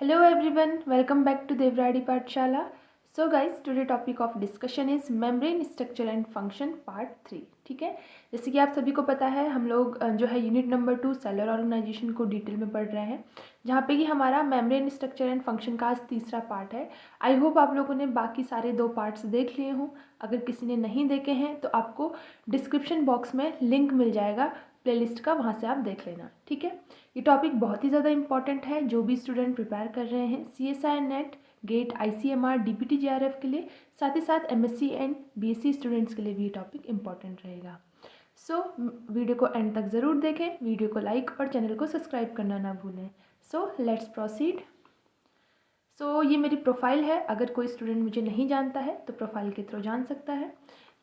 Hello everyone, welcome back to Devradi Pathshala. So guys, today topic of discussion is membrane structure and function part 3. ठीक है, जैसे कि आप सभी को पता है हम लोग जो है यूनिट नंबर 2 सेलुलर ऑर्गेनाइजेशन को डिटेल में पढ़ रहे हैं, जहाँ पे कि हमारा मेम्ब्रेन स्ट्रक्चर एंड फंक्शन का आज तीसरा पार्ट है। आई होप आप लोगों ने बाकी सारे 2 पार्ट्स देख लिए हों। अगर किसी ने नहीं देखे हैं तो आपको डिस्क्रिप्शन बॉक्स में लिंक मिल जाएगा प्लेलिस्ट का, वहाँ से आप देख लेना। ठीक है, ये टॉपिक बहुत ही ज़्यादा इंपॉर्टेंट है जो भी स्टूडेंट प्रिपेयर कर रहे हैं CSI NET, GATE, ICMR, DPT JRF के लिए, साथ ही साथ MSc एंड BSc स्टूडेंट्स के लिए भी ये टॉपिक इंपॉर्टेंट रहेगा। सो वीडियो को एंड तक ज़रूर देखें, वीडियो को लाइक और चैनल को सब्सक्राइब करना ना भूलें। So let's proceed. सो ये मेरी प्रोफाइल है, अगर कोई स्टूडेंट मुझे नहीं जानता है तो प्रोफाइल के थ्रू जान सकता है।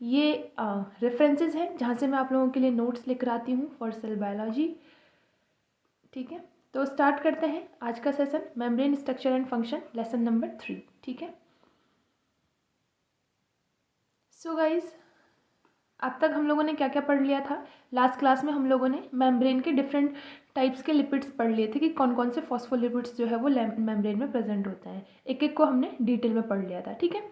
ये रेफरेंसेस हैं जहाँ से मैं आप लोगों के लिए नोट्स लेकर आती हूँ फॉर सेल बायोलॉजी। ठीक है, तो स्टार्ट करते हैं आज का session, membrane structure and function, lesson number 3। ठीक है, सो गाइज अब तक हम लोगों ने क्या क्या पढ़ लिया था। लास्ट क्लास में हम लोगों ने मेम्ब्रेन के डिफरेंट टाइप्स के लिपिड्स पढ़ लिए थे कि कौन कौन से फॉस्फोलिपिड्स जो है वो मेम्ब्रेन में प्रेजेंट होते हैं। एक एक को हमने डिटेल में पढ़ लिया था। ठीक है,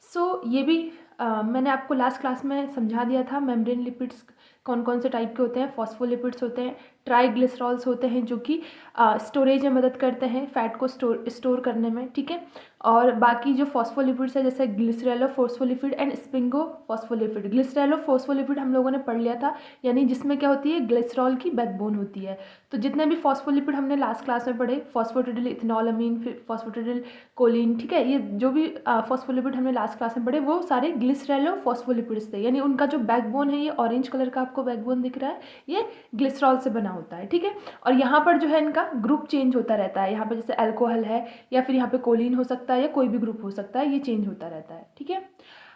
सो ये भी मैंने आपको लास्ट क्लास में समझा दिया था मेम्ब्रेन लिपिड्स कौन कौन से टाइप के होते हैं। फॉस्फोलिपिड्स होते हैं, ट्राइग्लिसरॉल्स होते हैं जो कि स्टोरेज में मदद करते हैं फैट को स्टोर करने में। ठीक है, और बाकी जो फॉस्फोलिपिड्स है जैसे ग्लिसरेलो फॉस्फोलिपिड एंड स्पिंगो फॉस्फोलिपिड। ग्लिसरेलो फॉस्फोलिपिड हम लोगों ने पढ़ लिया था, यानी जिसमें क्या होती है, ग्लिसरॉल की बैकबोन होती है। तो जितने भी फॉस्फोलिपिड हमने लास्ट क्लास में पढ़े, फॉस्फोटिडिल इथेनॉलमीन, फिर फॉस्फोटिडिल कोलिन, ठीक है, ये जो भी फॉस्फोलिपिड हमने लास्ट क्लास में पढ़े वो सारे ग्लिसरेलो फॉस्फोलिपिड्स थे, यानी उनका जो बैकबोन है, ये ऑरेंज कलर का आपको बैकबोन दिख रहा है, ये ग्लिसरॉल से बना होता है। ठीक है, और यहाँ पर जो है इनका ग्रुप चेंज होता रहता है। यहाँ पर जैसे अल्कोहल है या फिर यहाँ पे कोलिन हो सकता है या कोई भी ग्रुप हो सकता है, ये चेंज होता रहता है। ठीक है,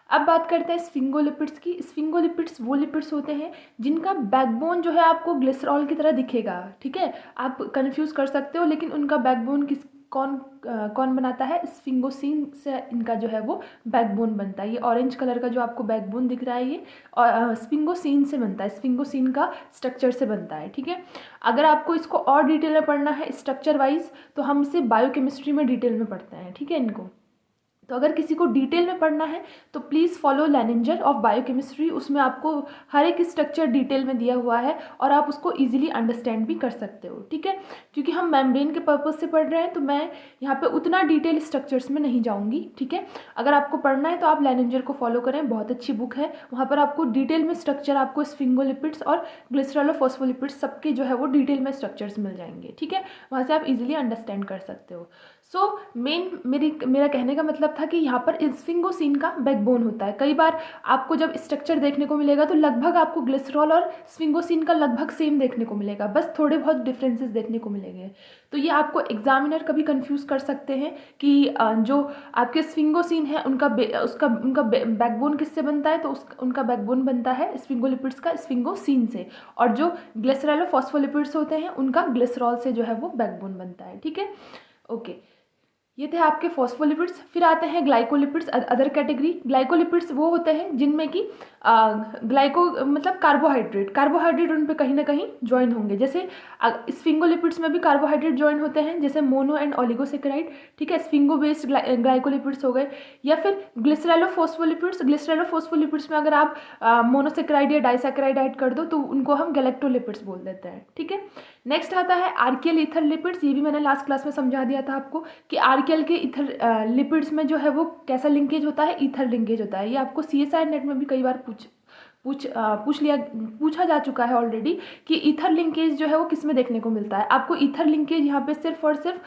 अब बात करते हैं स्फिंगोलिपिड्स की। स्फिंगोलिपिड्स वो लिपिड्स होते हैं जिनका बैकबोन जो है आपको ग्लिसरॉल की तरह दिखेगा। ठीक है, आप कंफ्यूज कर सकते हो, लेकिन उनका बैकबोन कौन बनाता है, स्फिंगोसिन से इनका जो है वो बैकबोन बनता है। ये ऑरेंज कलर का जो आपको बैकबोन दिख रहा है ये स्फिंगोसिन से बनता है, स्फिंगोसिन का स्ट्रक्चर से बनता है। ठीक है, अगर आपको इसको और डिटेल में पढ़ना है स्ट्रक्चर वाइज तो हम इसे बायोकेमिस्ट्री में डिटेल में पढ़ते हैं। ठीक है, इनको तो अगर किसी को डिटेल में पढ़ना है तो प्लीज़ फॉलो लैनिंजर ऑफ बायोकेमिस्ट्री, उसमें आपको हर एक स्ट्रक्चर डिटेल में दिया हुआ है और आप उसको इजीली अंडरस्टैंड भी कर सकते हो। ठीक है, क्योंकि हम मेम्ब्रेन के पर्पज़ से पढ़ रहे हैं तो मैं यहाँ पे उतना डिटेल स्ट्रक्चर्स में नहीं जाऊँगी। ठीक है, अगर आपको पढ़ना है तो आप लैनिंजर को फॉलो करें, बहुत अच्छी बुक है, वहाँ पर आपको डिटेल में स्ट्रक्चर, आपको स्फिंगोलिपिड्स और ग्लिसरलोफॉस्फोलिपिड्स सबके जो है वो डिटेल में स्ट्रक्चर्स मिल जाएंगे। ठीक है, वहाँ से आप इजीली अंडरस्टैंड कर सकते हो। सो मेरा कहने का मतलब था कि यहाँ पर स्फिंगोसिन का बैकबोन होता है। कई बार आपको जब स्ट्रक्चर देखने को मिलेगा तो लगभग आपको ग्लिसरॉल और स्फिंगोसिन का लगभग सेम देखने को मिलेगा, बस थोड़े बहुत डिफरेंसेस देखने को मिलेंगे। तो ये आपको एग्जामिनर कभी कंफ्यूज कर सकते हैं कि जो आपके स्फिंगोसिन है उनका बैकबोन किससे बनता है, तो उनका बैकबोन बनता है स्फिंगोलिपिड्स का स्फिंगोसिन से, और जो ग्लिसरलोफॉस्फोलिपिड्स होते हैं उनका ग्लिसरॉल से जो है वो बैकबोन बनता है। ठीक है, ओके, ये थे आपके फॉस्फोलिपिड्स। फिर आते हैं ग्लाइकोलिपिड्स, अदर कैटेगरी। ग्लाइकोलिपिड्स वो होते हैं जिनमें कि ग्लाइको मतलब कार्बोहाइड्रेट उन पे कहीं ना कहीं ज्वाइन होंगे। जैसे स्फिंगोलिपिड्स में भी कार्बोहाइड्रेट ज्वाइन होते हैं, जैसे मोनो एंड ओलिगोसेकेराइड। ठीक है, स्फिंगो बेस्ड ग्लाइकोलिपिड्स हो गए। या फिर ग्लिसरेलोफॉस्फोलिपिड्स में अगर आप मोनोसेकेराइड या डाइसेकेराइड ऐड कर दो तो उनको हम गैलेक्टोलिपिड्स बोल देते हैं। ठीक है, नेक्स्ट आता है आर्कियल ईथर लिपिड्स। ये भी मैंने लास्ट क्लास में समझा दिया था आपको कि आर्कियल के ईथर लिपिड्स में जो है वो कैसा लिंकेज होता है, ईथर लिंकेज होता है। ये आपको CSI नेट में भी कई बार पूछा जा चुका है ऑलरेडी कि ईथर लिंकेज जो है वो किस में देखने को मिलता है। आपको ईथर लिंकेज यहाँ पे सिर्फ और सिर्फ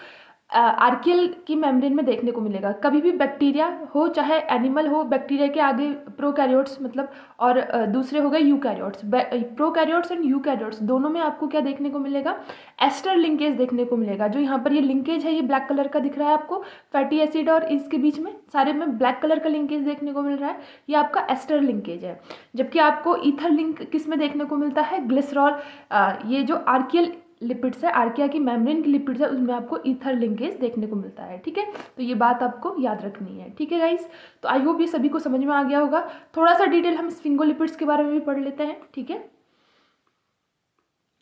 आर्कियल की मेम्ब्रेन में देखने को मिलेगा। कभी भी बैक्टीरिया हो चाहे एनिमल हो, बैक्टीरिया के आगे प्रोकैरियोट्स मतलब और दूसरे हो गए यूकैरियोट्स। प्रोकैरियोट्स एंड यूकैरियोट्स दोनों में आपको क्या देखने को मिलेगा, एस्टर लिंकेज देखने को मिलेगा। जो यहाँ पर ये लिंकेज है ये ब्लैक कलर का दिख रहा है आपको, फैटी एसिड और इसके बीच में सारे में ब्लैक कलर का लिंकेज देखने को मिल रहा है, ये आपका एस्टर लिंकेज है। जबकि आपको ईथर लिंक किस में देखने को मिलता है, ग्लिसरॉल, ये जो आर्कियल लिपिड्स है, आर्किया की मेम्ब्रेन की लिपिड्स है, उसमें आपको ईथर लिंकेज देखने को मिलता है। ठीक है, तो ये बात आपको याद रखनी है। ठीक है गाइस, तो आई होप ये सभी को समझ में आ गया होगा। थोड़ा सा डिटेल हम स्फिंगोलिपिड्स के बारे में भी पढ़ लेते हैं। ठीक है,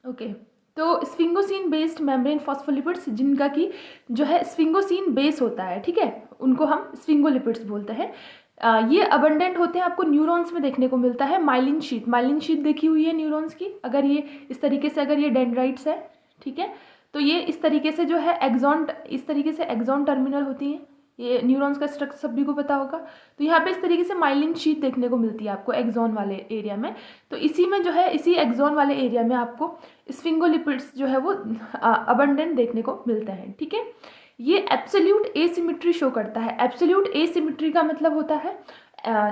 ओके, तो स्फिंगोसिन बेस्ड मेम्ब्रेन फॉस्फोलिपिड्स जिनका कि जो है स्फिंगोसिन बेस होता है, ठीक है, उनको हम स्फिंगोलिपिड्स बोलते हैं। ये अबंडेंट होते हैं, आपको न्यूरॉन्स में देखने को मिलता है। माइलिन शीट देखी हुई है न्यूरॉन्स की, अगर ये इस तरीके से, अगर ये डेंड्राइट्स है, ठीक है, तो ये इस तरीके से जो है एक्सॉन, इस तरीके से एक्सॉन टर्मिनल होती हैं। ये न्यूरॉन्स का स्ट्रक्चर सभी को पता होगा। तो यहाँ पे इस तरीके से माइलिन शीट देखने को मिलती है आपको एक्सॉन वाले एरिया में। तो इसी में जो है, इसी एक्सॉन वाले एरिया में आपको स्फिंगोलिपिड्स जो है वो अबंडेंट देखने को मिलते हैं, ठीक है। ये एब्सोल्यूट एसिमेट्री शो करता है। एब्सोल्यूट एसिमेट्री का मतलब होता है,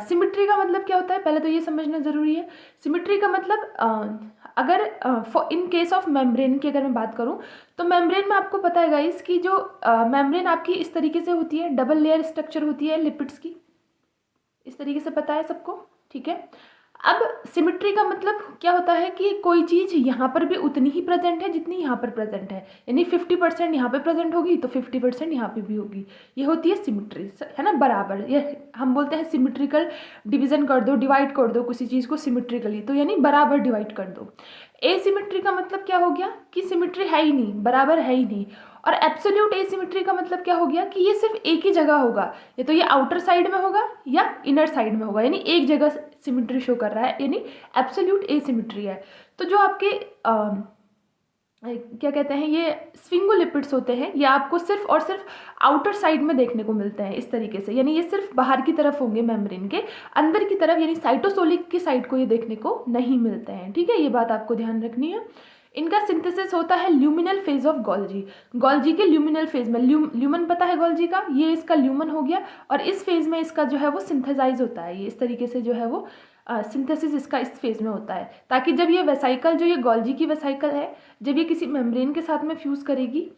सिमेट्री का मतलब क्या होता है पहले तो ये समझना ज़रूरी है। सिमेट्री का मतलब अगर इन केस ऑफ मेम्ब्रेन की अगर मैं बात करूं, तो मेम्ब्रेन में आपको पता है गाइस कि जो मेम्ब्रेन आपकी इस तरीके से होती है, डबल लेयर स्ट्रक्चर होती है लिपिड्स की, इस तरीके से पता है सबको, ठीक है। अब सिमेट्री का मतलब क्या होता है कि कोई चीज़ यहाँ पर भी उतनी ही प्रेजेंट है जितनी यहाँ पर प्रेजेंट है, यानी 50% यहाँ पे प्रेजेंट होगी तो 50% यहाँ पे भी होगी। ये होती है सिमेट्री, है ना, बराबर। ये हम बोलते हैं सिमेट्रिकल डिवीजन कर दो, डिवाइड कर दो किसी चीज़ को सिमेट्रिकली, तो यानी बराबर डिवाइड कर दो। एसिमेट्री का मतलब क्या हो गया कि सिमेट्री है ही नहीं, बराबर है ही नहीं। और एब्सोल्यूट एसिमेट्री का मतलब क्या हो गया कि ये सिर्फ एक ही जगह होगा, या तो ये आउटर साइड में होगा या इनर साइड में होगा, यानी एक जगह सिमेट्री शो कर रहा है, यानी एब्सोल्यूट एसिमेट्री है। तो जो आपके क्या कहते हैं, ये स्फिंगोलिपिड्स होते हैं, ये आपको सिर्फ और सिर्फ आउटर साइड में देखने को मिलते हैं इस तरीके से, यानी ये सिर्फ बाहर की तरफ होंगे मेम्ब्रेन के, अंदर की तरफ यानी साइटोसोलिक की साइड को ये देखने को नहीं मिलते हैं, ठीक है। ये बात आपको ध्यान रखनी है। इनका सिंथेसिस होता है luminal phase of Golgi, Golgi के ल्यूमिनल फेज में। ल्यूमन पता है गोल्जी का, ये इसका ल्यूमन हो गया, और इस फेज में इसका जो है वो सिंथेसाइज होता है, ये इस तरीके से जो है वो सिंथेसिस इसका इस फेज में होता है, ताकि जब ये वेसाइकल, जो ये गोल्जी की वेसाइकल है, जब ये किसी मेम्ब्रेन के साथ में फ्यूज़ करेगी,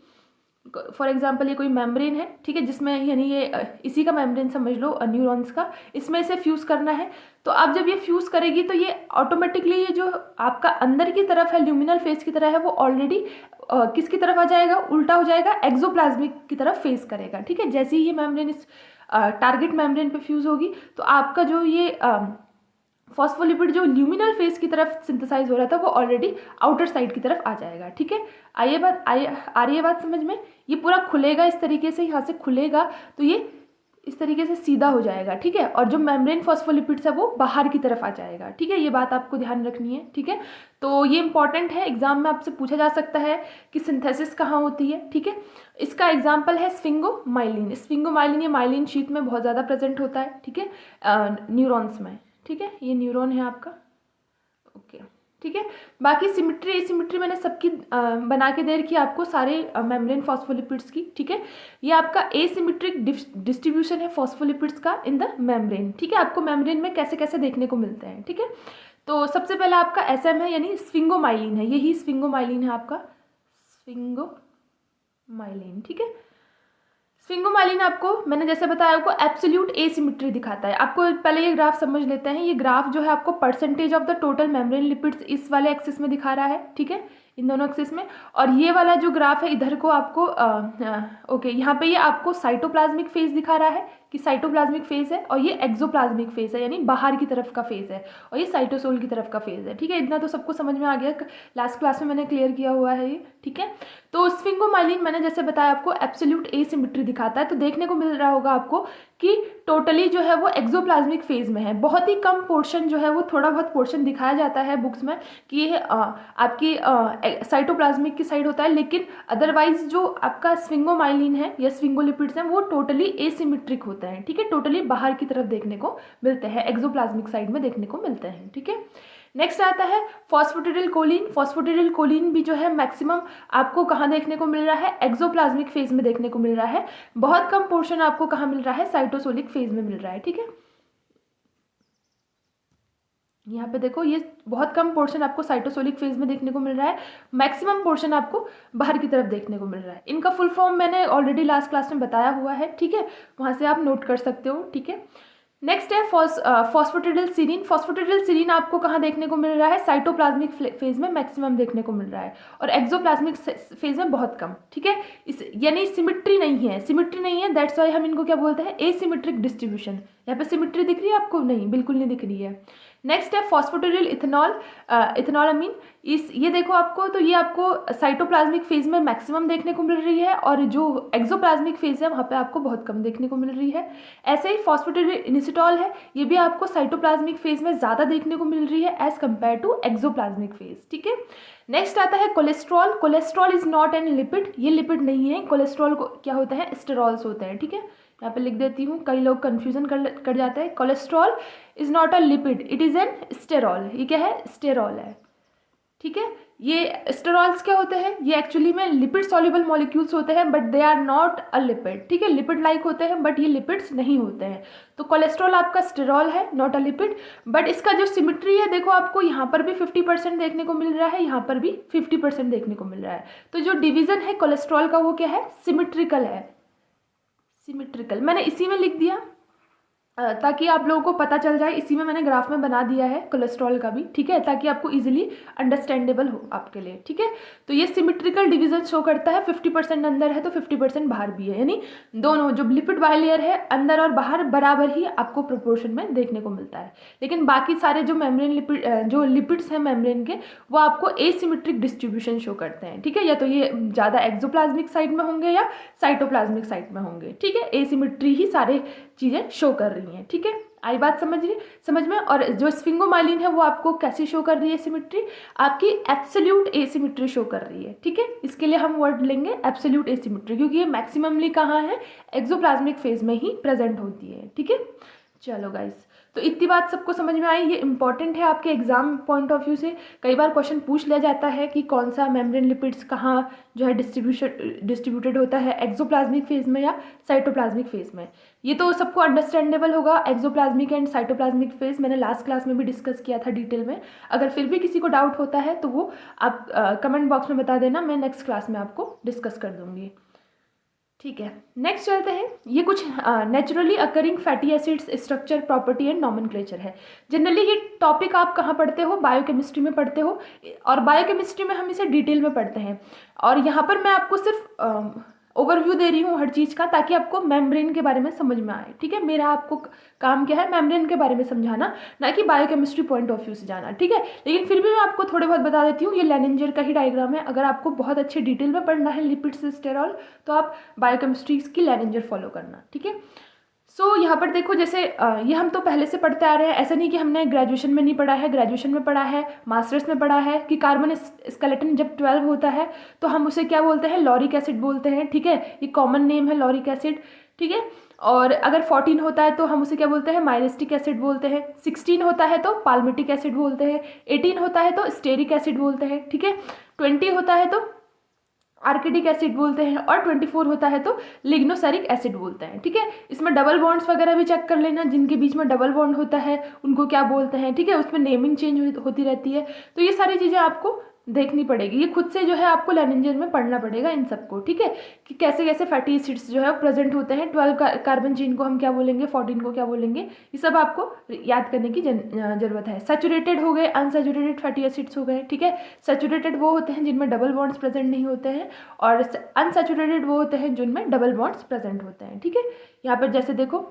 फॉर एग्जाम्पल ये कोई मेम्ब्रेन है, ठीक है, जिसमें यानी ये इसी का मेम्ब्रेन समझ लो न्यूरॉन्स का, इसमें इसे फ्यूज़ करना है, तो अब जब ये फ्यूज़ करेगी तो ये ऑटोमेटिकली ये जो आपका अंदर की तरफ है, ल्यूमिनल फेस की तरह है, वो ऑलरेडी किसकी तरफ आ जाएगा, उल्टा हो जाएगा, एक्सोप्लाज्मिक की तरफ फेस करेगा, ठीक है। जैसे ही ये मेम्ब्रेन इस टारगेट मेम्ब्रेन पे फ्यूज़ होगी, तो आपका जो ये फॉस्फोलिपिड जो ल्यूमिनल फेस की तरफ सिंथेसाइज हो रहा था, वो ऑलरेडी आउटर साइड की तरफ आ जाएगा, ठीक है। आ रही है बात समझ में। ये पूरा खुलेगा इस तरीके से, यहाँ से खुलेगा तो ये इस तरीके से सीधा हो जाएगा, ठीक है, और जो मेम्ब्रेन फॉस्फोलिपिड्स है वो बाहर की तरफ आ जाएगा, ठीक है। ये बात आपको ध्यान रखनी है, ठीक है। तो ये इंपॉर्टेंट है, एग्जाम में आपसे पूछा जा सकता है कि सिंथेसिस कहाँ होती है, ठीक है। इसका एग्जाम्पल है स्फिंगोमाइलिन। स्फिंगोमाइलिन ये माइलिन शीट में बहुत ज़्यादा प्रेजेंट होता है, ठीक है, न्यूरॉन्स में, ठीक है। ये न्यूरॉन है आपका, ओके, ठीक है। बाकी सिमेट्री एसिमेट्री मैंने सबकी बना के दे रखी है आपको, सारे मेम्ब्रेन फॉस्फोलिपिड्स की, ठीक है। ये आपका एसिमेट्रिक डिस्ट्रीब्यूशन है फॉस्फोलिपिड्स का इन द मेम्ब्रेन, ठीक है। आपको मेम्ब्रेन में कैसे कैसे देखने को मिलते हैं, ठीक है। तो सबसे पहला आपका SM है, यानी स्फिंगोमाइलिन है, यही स्फिंगोमाइलिन है आपका, स्फिंगोमाइलिन, ठीक है। स्फिंगोमाइलिन आपको मैंने जैसे बताया, आपको एब्सोल्यूट एसिमेट्री दिखाता है। आपको पहले ये ग्राफ समझ लेते हैं। ये ग्राफ जो है आपको percentage of the total membrane lipids इस वाले एक्सिस में दिखा रहा है, ठीक है, इन दोनों एक्सिस में। और ये वाला जो ग्राफ है इधर को आपको ओके, यहाँ पे ये आपको साइटोप्लाज्मिक फेज दिखा रहा है कि साइटोप्लाज्मिक फेज है, और ये एक्सोप्लाज्मिक फेज है, यानी बाहर की तरफ का फेज है, और ये साइटोसोल की तरफ का फेज है, ठीक है। इतना तो सबको समझ में आ गया, लास्ट क्लास में मैंने क्लियर किया हुआ है ये, ठीक है। तो स्फिंगोमाइलिन मैंने जैसे बताया आपको एब्सोल्यूट एसिमेट्री दिखाता है, तो देखने को मिल रहा होगा आपको कि टोटली जो है वो एक्सोप्लाज्मिक फेज में है। बहुत ही कम पोर्शन जो है वो, थोड़ा बहुत पोर्शन दिखाया जाता है बुक्स में कि ये आपकी साइटोप्लाज्मिक की साइड होता है, लेकिन अदरवाइज जो आपका स्फिंगोमाइलिन है या स्फिंगोलिपिड्स हैं वो टोटली एसिमेट्रिक होते हैं, ठीक है, टोटली बाहर की तरफ देखने को मिलते हैं, एक्सोप्लाज्मिक साइड में देखने को मिलते हैं, ठीक है। नेक्स्ट आता है फॉस्फेटिडिल कोलिन। फॉस्फेटिडिल कोलिन भी जो है मैक्सिमम आपको कहाँ देखने को मिल रहा है, एक्सोप्लाज्मिक फेज में देखने को मिल रहा है। बहुत कम पोर्शन आपको कहाँ मिल रहा है, साइटोसोलिक फेज में मिल रहा है, ठीक है। यहाँ पे देखो, ये बहुत कम पोर्शन आपको साइटोसोलिक फेज में देखने को मिल रहा है, मैक्सिमम पोर्शन आपको बाहर की तरफ देखने को मिल रहा है। इनका फुल फॉर्म मैंने ऑलरेडी लास्ट क्लास में बताया हुआ है, ठीक है, वहाँ से आप नोट कर सकते हो, ठीक है। नेक्स्ट है फॉस्फेटिडिल सीरीन। फॉस्फेटिडिल सीरीन आपको कहाँ देखने को मिल रहा है, साइटोप्लाज्मिक फेज में मैक्सिमम देखने को मिल रहा है, और एक्सोप्लाज्मिक फेज में बहुत कम, ठीक है। इस यानी सिमेट्री नहीं है, सिमेट्री नहीं है, दैट्स वाई हम इनको क्या बोलते हैं, एसिमेट्रिक डिस्ट्रीब्यूशन। यहाँ पे सिमेट्री दिख रही है आपको, नहीं, बिल्कुल नहीं दिख रही है। नेक्स्ट है फॉस्फेटिडिल इथेनॉल, इथेनॉल अमीन। ये देखो आपको, तो ये आपको साइटोप्लाज्मिक फेज में मैक्सिमम देखने को मिल रही है और जो एक्सोप्लाज्मिक फेज है वहाँ पे आपको बहुत कम देखने को मिल रही है। ऐसे ही फॉस्फेटिडिल इनिसिटॉल है, ये भी आपको साइटोप्लाज्मिक फेज में ज़्यादा देखने को मिल रही है as compare to exoplasmic phase, ठीक है। नेक्स्ट आता है cholesterol. Cholesterol is not an lipid, ये लिपिड नहीं है। कोलेस्ट्रॉल को क्या होता है, स्टेरॉल्स होते हैं, ठीक है। यहाँ पे लिख देती हूँ, कई लोग कंफ्यूजन कर जाते हैं। Cholesterol is not a lipid, it is an sterol. ये क्या है, स्टेरॉल है, ठीक है। ये स्टेरॉल्स क्या होते हैं, ये एक्चुअली में लिपिड सॉल्युबल मॉलिक्यूल्स होते हैं but they are not a lipid, ठीक है। लिपिड लाइक होते हैं बट ये लिपिड्स नहीं होते हैं। तो कोलेस्ट्रॉल आपका स्टेरॉल है, नॉट अ लिपिड। बट इसका जो सिमिट्री है देखो, आपको यहाँ पर भी 50% देखने को मिल रहा है, यहाँ पर भी 50% देखने को मिल रहा है। तो जो डिवीजन है कोलेस्ट्रॉल का वो क्या है, सिमिट्रिकल है, सिमिट्रिकल। मैंने इसी में लिख दिया ताकि आप लोगों को पता चल जाए, इसी में मैंने ग्राफ में बना दिया है कोलेस्ट्रॉल का भी, ठीक है, ताकि आपको इजीली अंडरस्टैंडेबल हो आपके लिए, ठीक है। तो ये सिमिट्रिकल डिवीजन शो करता है, 50% अंदर है तो 50% बाहर भी है, यानी दोनों जो लिपिड बाइलेयर है अंदर और बाहर बराबर ही आपको प्रोपोर्शन में देखने को मिलता है। लेकिन बाकी सारे जो मेम्ब्रेन लिपिड, जो लिपिड्स हैं मेम्ब्रेन के, वो आपको एसिमेट्रिक डिस्ट्रीब्यूशन शो करते हैं, ठीक है। या तो ये ज़्यादा एक्सोप्लाज्मिक साइड में होंगे या साइटोप्लाज्मिक साइड में होंगे, ठीक है। एसिमेट्री ही सारे चीज़ें शो कर रही हैं, ठीक है। आई बात समझ में। और जो स्फिंगोमाइलिन है वो आपको कैसी शो कर रही है सिमिट्री, आपकी एब्सोल्यूट एसिमेट्री शो कर रही है, ठीक है। इसके लिए हम वर्ड लेंगे एब्सोल्यूट एसिमेट्री, क्योंकि ये मैक्सिममली कहाँ है, एक्सोप्लाज्मिक फेज में ही प्रेजेंट होती है, ठीक है। चलो गाइस, तो इतनी बात सबको समझ में आई। ये इंपॉर्टेंट है आपके एग्जाम पॉइंट ऑफ व्यू से। कई बार क्वेश्चन पूछ लिया जाता है कि कौन सा मेम्ब्रेन लिपिड्स कहाँ जो है डिस्ट्रीब्यूटेड होता है, एक्सोप्लाज्मिक फेज में या साइटोप्लाज्मिक फेज में। ये तो सबको अंडरस्टैंडेबल होगा, एक्सोप्लाज्मिक एंड साइटोप्लाज्मिक फेज मैंने लास्ट क्लास में भी डिस्कस किया था डिटेल में। अगर फिर भी किसी को डाउट होता है तो वो आप कमेंट बॉक्स में बता देना, मैं नेक्स्ट क्लास में आपको डिस्कस कर दूँगी, ठीक है। नेक्स्ट चलते हैं, ये कुछ naturally occurring fatty acids structure, property and nomenclature है। जनरली ये टॉपिक आप कहाँ पढ़ते हो, बायोकेमिस्ट्री में पढ़ते हो, और बायोकेमिस्ट्री में हम इसे डिटेल में पढ़ते हैं। और यहाँ पर मैं आपको सिर्फ ओवरव्यू दे रही हूँ हर चीज़ का, ताकि आपको मेम्ब्रेन के बारे में समझ में आए, ठीक है। मेरा आपको काम क्या है, मेम्ब्रेन के बारे में समझाना, ना कि बायोकेमिस्ट्री पॉइंट ऑफ व्यू से जाना, ठीक है। लेकिन फिर भी मैं आपको थोड़े बहुत बता देती हूँ। ये लेनिंजर का ही डायग्राम है। अगर आपको बहुत अच्छे डिटेल में पढ़ना है लिपिड्स स्टेरॉल, तो आप बायोकेमिस्ट्री की लेनिंजर फॉलो करना, ठीक है। सो यहाँ पर देखो, जैसे ये हम तो पहले से पढ़ते आ रहे हैं, ऐसा नहीं कि हमने ग्रेजुएशन में नहीं पढ़ा है, ग्रेजुएशन में पढ़ा है, मास्टर्स में पढ़ा है कि कार्बन स्केलेटन जब 12 होता है तो हम उसे क्या बोलते हैं, लॉरिक एसिड बोलते हैं, ठीक है। ये कॉमन नेम है लॉरिक एसिड, ठीक है। और अगर 14 होता है तो हम उसे क्या बोलते हैं, माइलेस्टिक एसिड बोलते हैं। 16 होता है तो पाल्मिटिक एसिड बोलते हैं। 18 होता है तो स्टेरिक एसिड बोलते हैं, ठीक है। 20 होता है तो आर्किटिक एसिड बोलते हैं, और 24 होता है तो लिग्नोसेरिक एसिड बोलते हैं, ठीक है। इसमें डबल बॉन्ड्स वगैरह भी चेक कर लेना, जिनके बीच में डबल बॉन्ड होता है उनको क्या बोलते हैं, ठीक है। उसमें नेमिंग चेंज होती रहती है। तो ये सारी चीज़ें आपको देखनी पड़ेगी, ये खुद से जो है आपको लेनिंजर में पढ़ना पड़ेगा इन सबको, ठीक है, कि कैसे कैसे फैटी एसिड्स जो है प्रेजेंट होते हैं। 12 कार्बन चेन को हम क्या बोलेंगे, 14 को क्या बोलेंगे, ये सब आपको याद करने की जरूरत है। सैचुरेटेड हो गए, अनसैचुरेटेड फैटी एसिड्स हो गए, ठीक है। सैचुरेटेड वो होते हैं जिनमें डबल बॉन्ड्स प्रेजेंट नहीं होते हैं, और अनसैचुरेटेड वो होते हैं जिनमें डबल बॉन्ड्स प्रेजेंट होते हैं, ठीक है। यहाँ पर जैसे देखो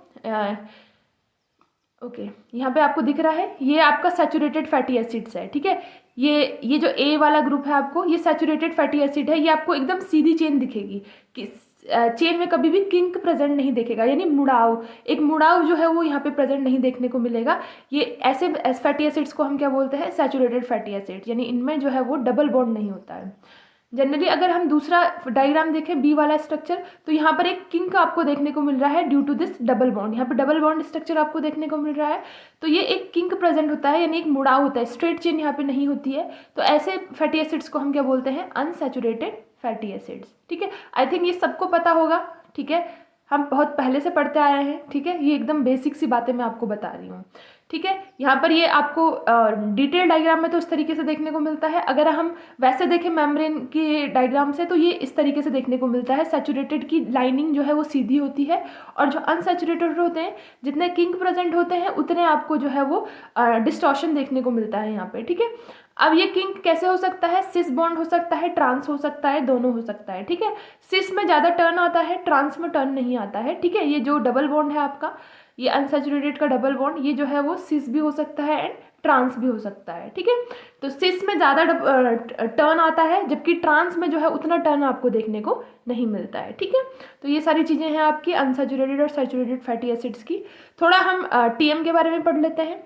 ओके, यहाँ पे आपको दिख रहा है, ये आपका सैचुरेटेड फैटी एसिड्स है, ठीक है। ये जो ए वाला ग्रुप है आपको, ये सैचुरेटेड फैटी एसिड है। ये आपको एकदम सीधी चेन दिखेगी, कि चेन में कभी भी किंक प्रेजेंट नहीं दिखेगा, यानी मुड़ाव, एक मुड़ाव जो है वो यहाँ पे प्रेजेंट नहीं देखने को मिलेगा। ये ऐसे फैटी एसिड्स को हम क्या बोलते हैं, सैचुरेटेड फैटी एसिड, यानी इनमें जो है वो डबल बॉन्ड नहीं होता है। जनरली अगर हम दूसरा डायग्राम देखें, बी वाला स्ट्रक्चर, तो यहाँ पर एक किंक आपको देखने को मिल रहा है due to this double bond. यहाँ पर डबल बॉन्ड स्ट्रक्चर आपको देखने को मिल रहा है, तो ये एक किंक प्रेजेंट होता है, यानी एक मुड़ाव होता है, स्ट्रेट चेन यहाँ पे नहीं होती है। तो ऐसे फैटी एसिड्स को हम क्या बोलते हैं, अनसैचुरेटेड फैटी एसिड्स, ठीक है। आई थिंक ये सबको पता होगा, ठीक है, हम बहुत पहले से पढ़ते आ रहे हैं, ठीक है। ये एकदम बेसिक सी बातें मैं आपको बता रही हूँ, ठीक है। यहाँ पर ये आपको डिटेल डायग्राम में तो इस तरीके से देखने को मिलता है। अगर हम वैसे देखें मेम्ब्रेन के डायग्राम से, तो ये इस तरीके से देखने को मिलता है। सैचुरेटेड की लाइनिंग जो है वो सीधी होती है, और जो अनसैचुरेटेड होते हैं, जितने किंक प्रेजेंट होते हैं उतने आपको जो है वो डिस्टॉर्शन देखने को मिलता है यहाँ पे, ठीक है। अब ये किंक कैसे हो सकता है, सिस बॉन्ड हो सकता है, ट्रांस हो सकता है, दोनों हो सकता है, ठीक है। सिस में ज़्यादा टर्न आता है, ट्रांस में टर्न नहीं आता है, ठीक है। ये जो डबल बॉन्ड है आपका, ये अनसैचुरेटेड का डबल बॉन्ड, ये जो है वो सिस भी हो सकता है एंड ट्रांस भी हो सकता है, ठीक है। तो सिस में ज़्यादा टर्न आता है, जबकि ट्रांस में जो है उतना टर्न आपको देखने को नहीं मिलता है, ठीक है। तो ये सारी चीज़ें हैं आपकी अनसैचुरेटेड और सैचुरेटेड फैटी एसिड्स की। थोड़ा हम टीएम के बारे में पढ़ लेते हैं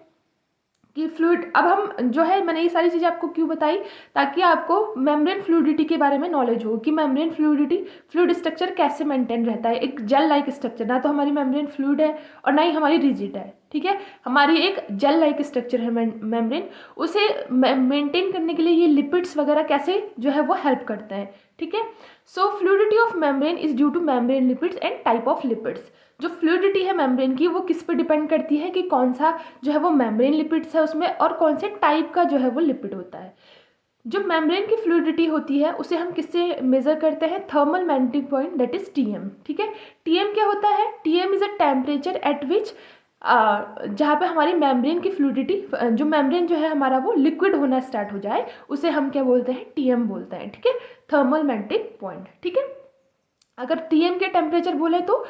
कि फ्लूइड, अब हम जो है, मैंने ये सारी चीज़ें आपको क्यों बताई, ताकि आपको मेम्ब्रेन फ्लूइडिटी के बारे में नॉलेज हो कि मेम्ब्रेन फ्लूइडिटी, फ्लूइड स्ट्रक्चर कैसे मेंटेन रहता है, एक जेल लाइक स्ट्रक्चर, ना तो हमारी मेम्ब्रेन फ्लूइड है और ना ही हमारी रिजिड है, ठीक है। हमारी एक जेल लाइक स्ट्रक्चर है मेम्ब्रेन, उसे मेंटेन करने के लिए ये लिपिड्स वगैरह कैसे जो है वो हेल्प करते हैं, ठीक है। So fluidity of membrane is due to membrane lipids and type of lipids. जो फ्लूइडिटी है मेम्ब्रेन की वो किस पे डिपेंड करती है कि कौन सा जो है वो मेम्ब्रेन लिपिड्स है उसमें और कौन से टाइप का जो है वो लिपिड होता है। जो मेम्ब्रेन की फ्लूइडिटी होती है उसे हम किससे मेजर करते हैं, thermal melting point, that is TM, ठीक है। टीएम क्या होता है, TM is a temperature at विच, जहाँ पे हमारी मेम्ब्रेन की फ्लूइडिटी, जो मेम्ब्रेन जो है हमारा वो लिक्विड होना स्टार्ट हो जाए, उसे हम क्या बोलते हैं, टीएम बोलते हैं, ठीक है, थर्मल मेल्टिंग पॉइंट, ठीक है। अगर टीएम के टेम्परेचर बोले तो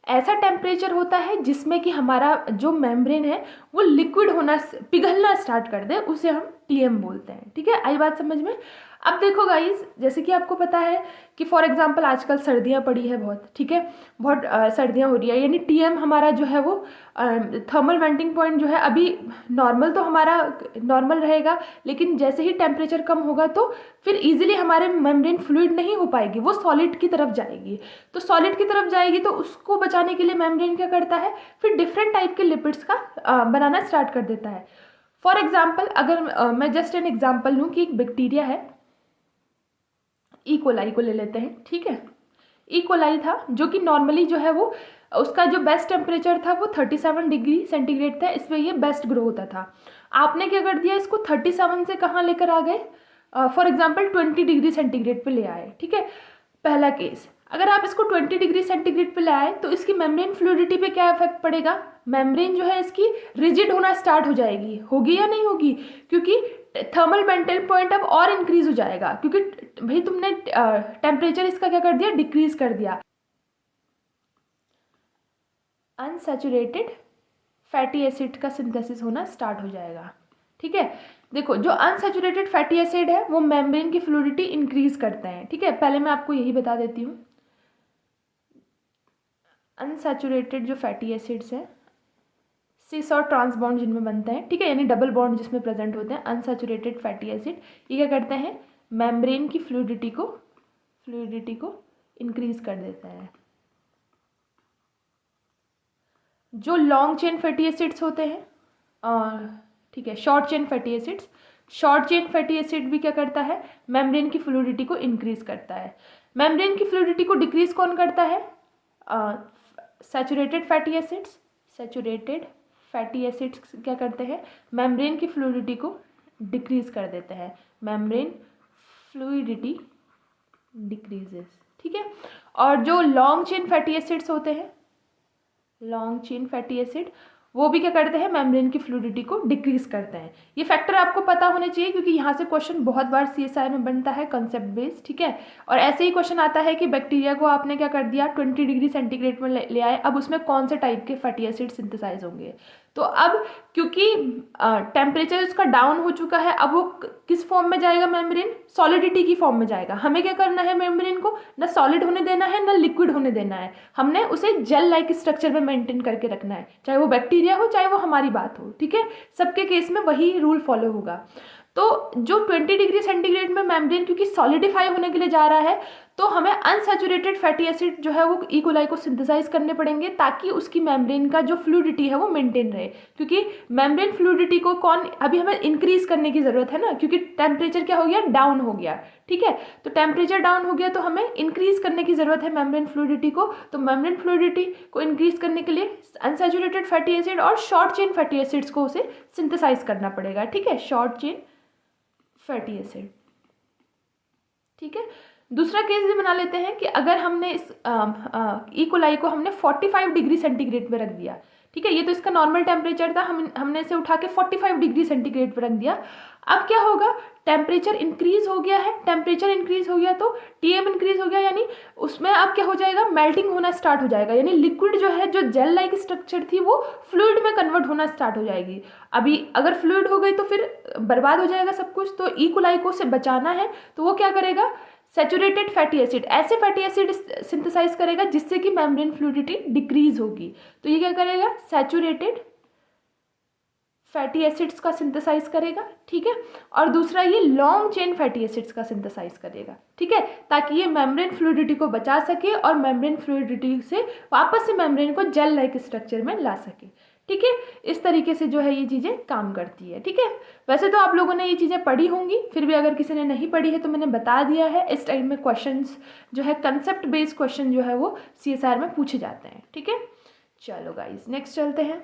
ऐसा टेम्परेचर होता है जिसमें कि हमारा जो मेम्ब्रेन है वो लिक्विड होना, पिघलना स्टार्ट कर दे, उसे हम टीएम बोलते हैं, ठीक है। आई बात समझ में। अब देखो गाइस, जैसे कि आपको पता है कि फॉर एग्जांपल आजकल सर्दियां पड़ी है बहुत, ठीक है, बहुत सर्दियां हो रही है, यानी टीएम हमारा जो है वो थर्मल मेल्टिंग पॉइंट जो है अभी नॉर्मल, तो हमारा नॉर्मल रहेगा, लेकिन जैसे ही टेम्परेचर कम होगा तो फिर इजीली हमारे मेम्ब्रेन फ्लूइड नहीं हो पाएगी, वो सॉलिड की तरफ जाएगी। तो सॉलिड की तरफ जाएगी तो उसको बचाने के लिए मेम्ब्रेन क्या करता है, फिर डिफरेंट टाइप के लिपिड्स का बनाना स्टार्ट कर देता है। फॉर एग्जाम्पल, अगर मैं जस्ट एन एग्जाम्पल लूँ कि एक बैक्टीरिया है, इकोलाई को ले लेते हैं, ठीक है। इकोलाई था जो कि नॉर्मली जो है वो उसका जो बेस्ट टेम्परेचर था वो 37 डिग्री सेंटीग्रेड था, इसमें ये बेस्ट ग्रो होता था। आपने क्या कर दिया, इसको 37 से कहाँ लेकर आ गए, फॉर एग्जाम्पल 20 डिग्री सेंटीग्रेड पे ले आए, ठीक है। पहला केस, अगर आप इसको 20 डिग्री सेंटीग्रेड पे ले आए तो इसकी मेम्ब्रेन फ्लूइडिटी पे क्या इफेक्ट पड़ेगा, मेम्ब्रेन जो है इसकी रिजिड होना स्टार्ट हो जाएगी, होगी या नहीं होगी, क्योंकि थर्मल मेल्टिंग पॉइंट अब और इंक्रीज हो जाएगा, क्योंकि भाई तुमने टेम्परेचर इसका क्या कर दिया, डिक्रीज कर दिया। अनसैचुरेटेड फैटी एसिड का सिंथेसिस होना स्टार्ट हो जाएगा, ठीक है। देखो, जो अनसैचुरेटेड फैटी एसिड है वो मेम्ब्रेन की फ्लूइडिटी इंक्रीज करते हैं, ठीक है। पहले मैं आपको यही बता देती हूँ, अनसैचुरेटेड जो फैटी एसिड्स हैं, सिस और ट्रांस बॉन्ड जिनमें बनते हैं, ठीक है, यानी डबल बॉन्ड जिसमें प्रेजेंट होते हैं, अनसैचुरेटेड फैटी एसिड, ये क्या करते हैं, मेम्ब्रेन की फ्लूइडिटी को इंक्रीज कर देते हैं। जो लॉन्ग चेन फैटी एसिड्स होते हैं, ठीक है, short chain fatty acids, short chain fatty acid भी क्या करता है, मेम्ब्रेन की फ्लूइडिटी को इंक्रीज करता है। मेम्ब्रेन की फ्लूइडिटी को डिक्रीज कौन करता है, saturated fatty acids. Saturated fatty acids क्या करते हैं, मेम्ब्रेन की फ्लूइडिटी को डिक्रीज कर देते हैं, मेम्ब्रेन फ्लूइडिटी डिक्रीजेस, ठीक है। और जो लॉन्ग चेन फैटी एसिड्स होते हैं, लॉन्ग चेन फैटी एसिड, वो भी क्या करते हैं, मेम्ब्रेन की फ्लूइडिटी को डिक्रीज करते हैं। ये फैक्टर आपको पता होने चाहिए क्योंकि यहाँ से क्वेश्चन बहुत बार सीएसआई में बनता है, कंसेप्ट बेस्ड, ठीक है। और ऐसे ही क्वेश्चन आता है कि बैक्टीरिया को आपने क्या कर दिया, 20 डिग्री सेंटीग्रेड में ले आए, अब उसमें कौन से टाइप के फैटी एसिड सिंथेसाइज होंगे। तो अब क्योंकि टेम्परेचर उसका डाउन हो चुका है, अब वो किस फॉर्म में जाएगा, मेम्ब्रेन सॉलिडिटी की फॉर्म में जाएगा। हमें क्या करना है, मेम्ब्रेन को ना सॉलिड होने देना है ना लिक्विड होने देना है, हमने उसे जेल लाइक स्ट्रक्चर में मेंटेन करके रखना है, चाहे वो बैक्टीरिया हो चाहे वो हमारी बात हो, ठीक है। सबके केस में वही रूल फॉलो होगा। तो जो 20 डिग्री सेंटीग्रेड में मेम्ब्रेन क्योंकि सॉलिडिफाई होने के लिए जा रहा है, तो हमें अनसैचुरेटेड फैटी एसिड जो है वो इकोलाई को सिंथेसाइज करने पड़ेंगे ताकि उसकी मेम्ब्रेन का जो फ्लूइडिटी है वो मेंटेन रहे। क्योंकि मेम्ब्रेन फ्लूइडिटी को अभी हमें इंक्रीज करने की ज़रूरत है ना, क्योंकि टेम्परेचर क्या हो गया, डाउन हो गया, ठीक है। तो टेम्परेचर डाउन हो गया तो हमें इंक्रीज करने की ज़रूरत है मेम्ब्रेन फ्लूइडिटी को। तो मेम्ब्रेन फ्लूइडिटी को इंक्रीज करने के लिए अनसैचुरेटेड फैटी एसिड और शॉर्ट चेन फैटी एसिड्स को उसे सिंथेसाइज करना पड़ेगा, ठीक है, शॉर्ट चेन फैटी एसिड, ठीक है। दूसरा केस भी बना लेते हैं कि अगर हमने इस इकोलाई को हमने 45 डिग्री सेंटीग्रेड पे रख दिया, ठीक है, ये तो इसका नॉर्मल टेम्परेचर था, हमने इसे उठा के 45 डिग्री सेंटीग्रेड पे रख दिया। अब क्या होगा, टेम्परेचर इंक्रीज हो गया है, टेम्परेचर इंक्रीज हो गया तो टीएम इंक्रीज हो गया, यानी उसमें अब क्या हो जाएगा, मेल्टिंग होना स्टार्ट हो जाएगा, यानी लिक्विड जो है, जो जेल लाइक स्ट्रक्चर थी वो फ्लूइड में कन्वर्ट होना स्टार्ट हो जाएगी। अभी अगर फ्लूइड हो गई तो फिर बर्बाद हो जाएगा सब कुछ। तो ई कोलाई को से बचाना है तो वो क्या करेगा, सैचुरेटेड फैटी एसिड, ऐसे फैटी एसिड सिंथेसाइज करेगा जिससे कि मेम्ब्रेन फ्लूइडिटी डिक्रीज होगी। तो ये क्या करेगा, सैचुरेटेड फैटी एसिड्स का सिंथेसाइज करेगा, ठीक है। और दूसरा ये लॉन्ग चेन फैटी एसिड्स का सिंथेसाइज करेगा, ठीक है, ताकि ये मेम्ब्रेन फ्लूइडिटी को बचा सके और मेम्ब्रेन फ्लूइडिटी से वापस से मेम्ब्रेन को जेल लाइक स्ट्रक्चर में ला सके, ठीक है। इस तरीके से जो है ये चीज़ें काम करती है, ठीक है। वैसे तो आप लोगों ने ये चीज़ें पढ़ी होंगी, फिर भी अगर किसी ने नहीं पढ़ी है तो मैंने बता दिया है। इस टाइप में क्वेश्चंस जो है, कंसेप्ट बेस्ड क्वेश्चन जो है वो CSR में पूछे जाते हैं, ठीक है। चलो गाइस नेक्स्ट चलते हैं,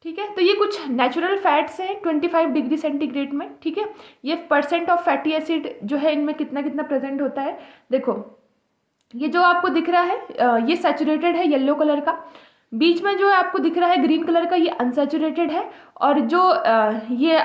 ठीक है। तो ये कुछ नेचुरल फैट्स हैं 25 डिग्री सेंटीग्रेड में, ठीक है। ये परसेंट ऑफ फैटी एसिड जो है इनमें कितना कितना प्रेजेंट होता है, देखो ये जो आपको दिख रहा है ये सैचुरेटेड है येलो कलर का, बीच में जो आपको दिख रहा है ग्रीन कलर का ये अनसैचुरेटेड है, और जो ये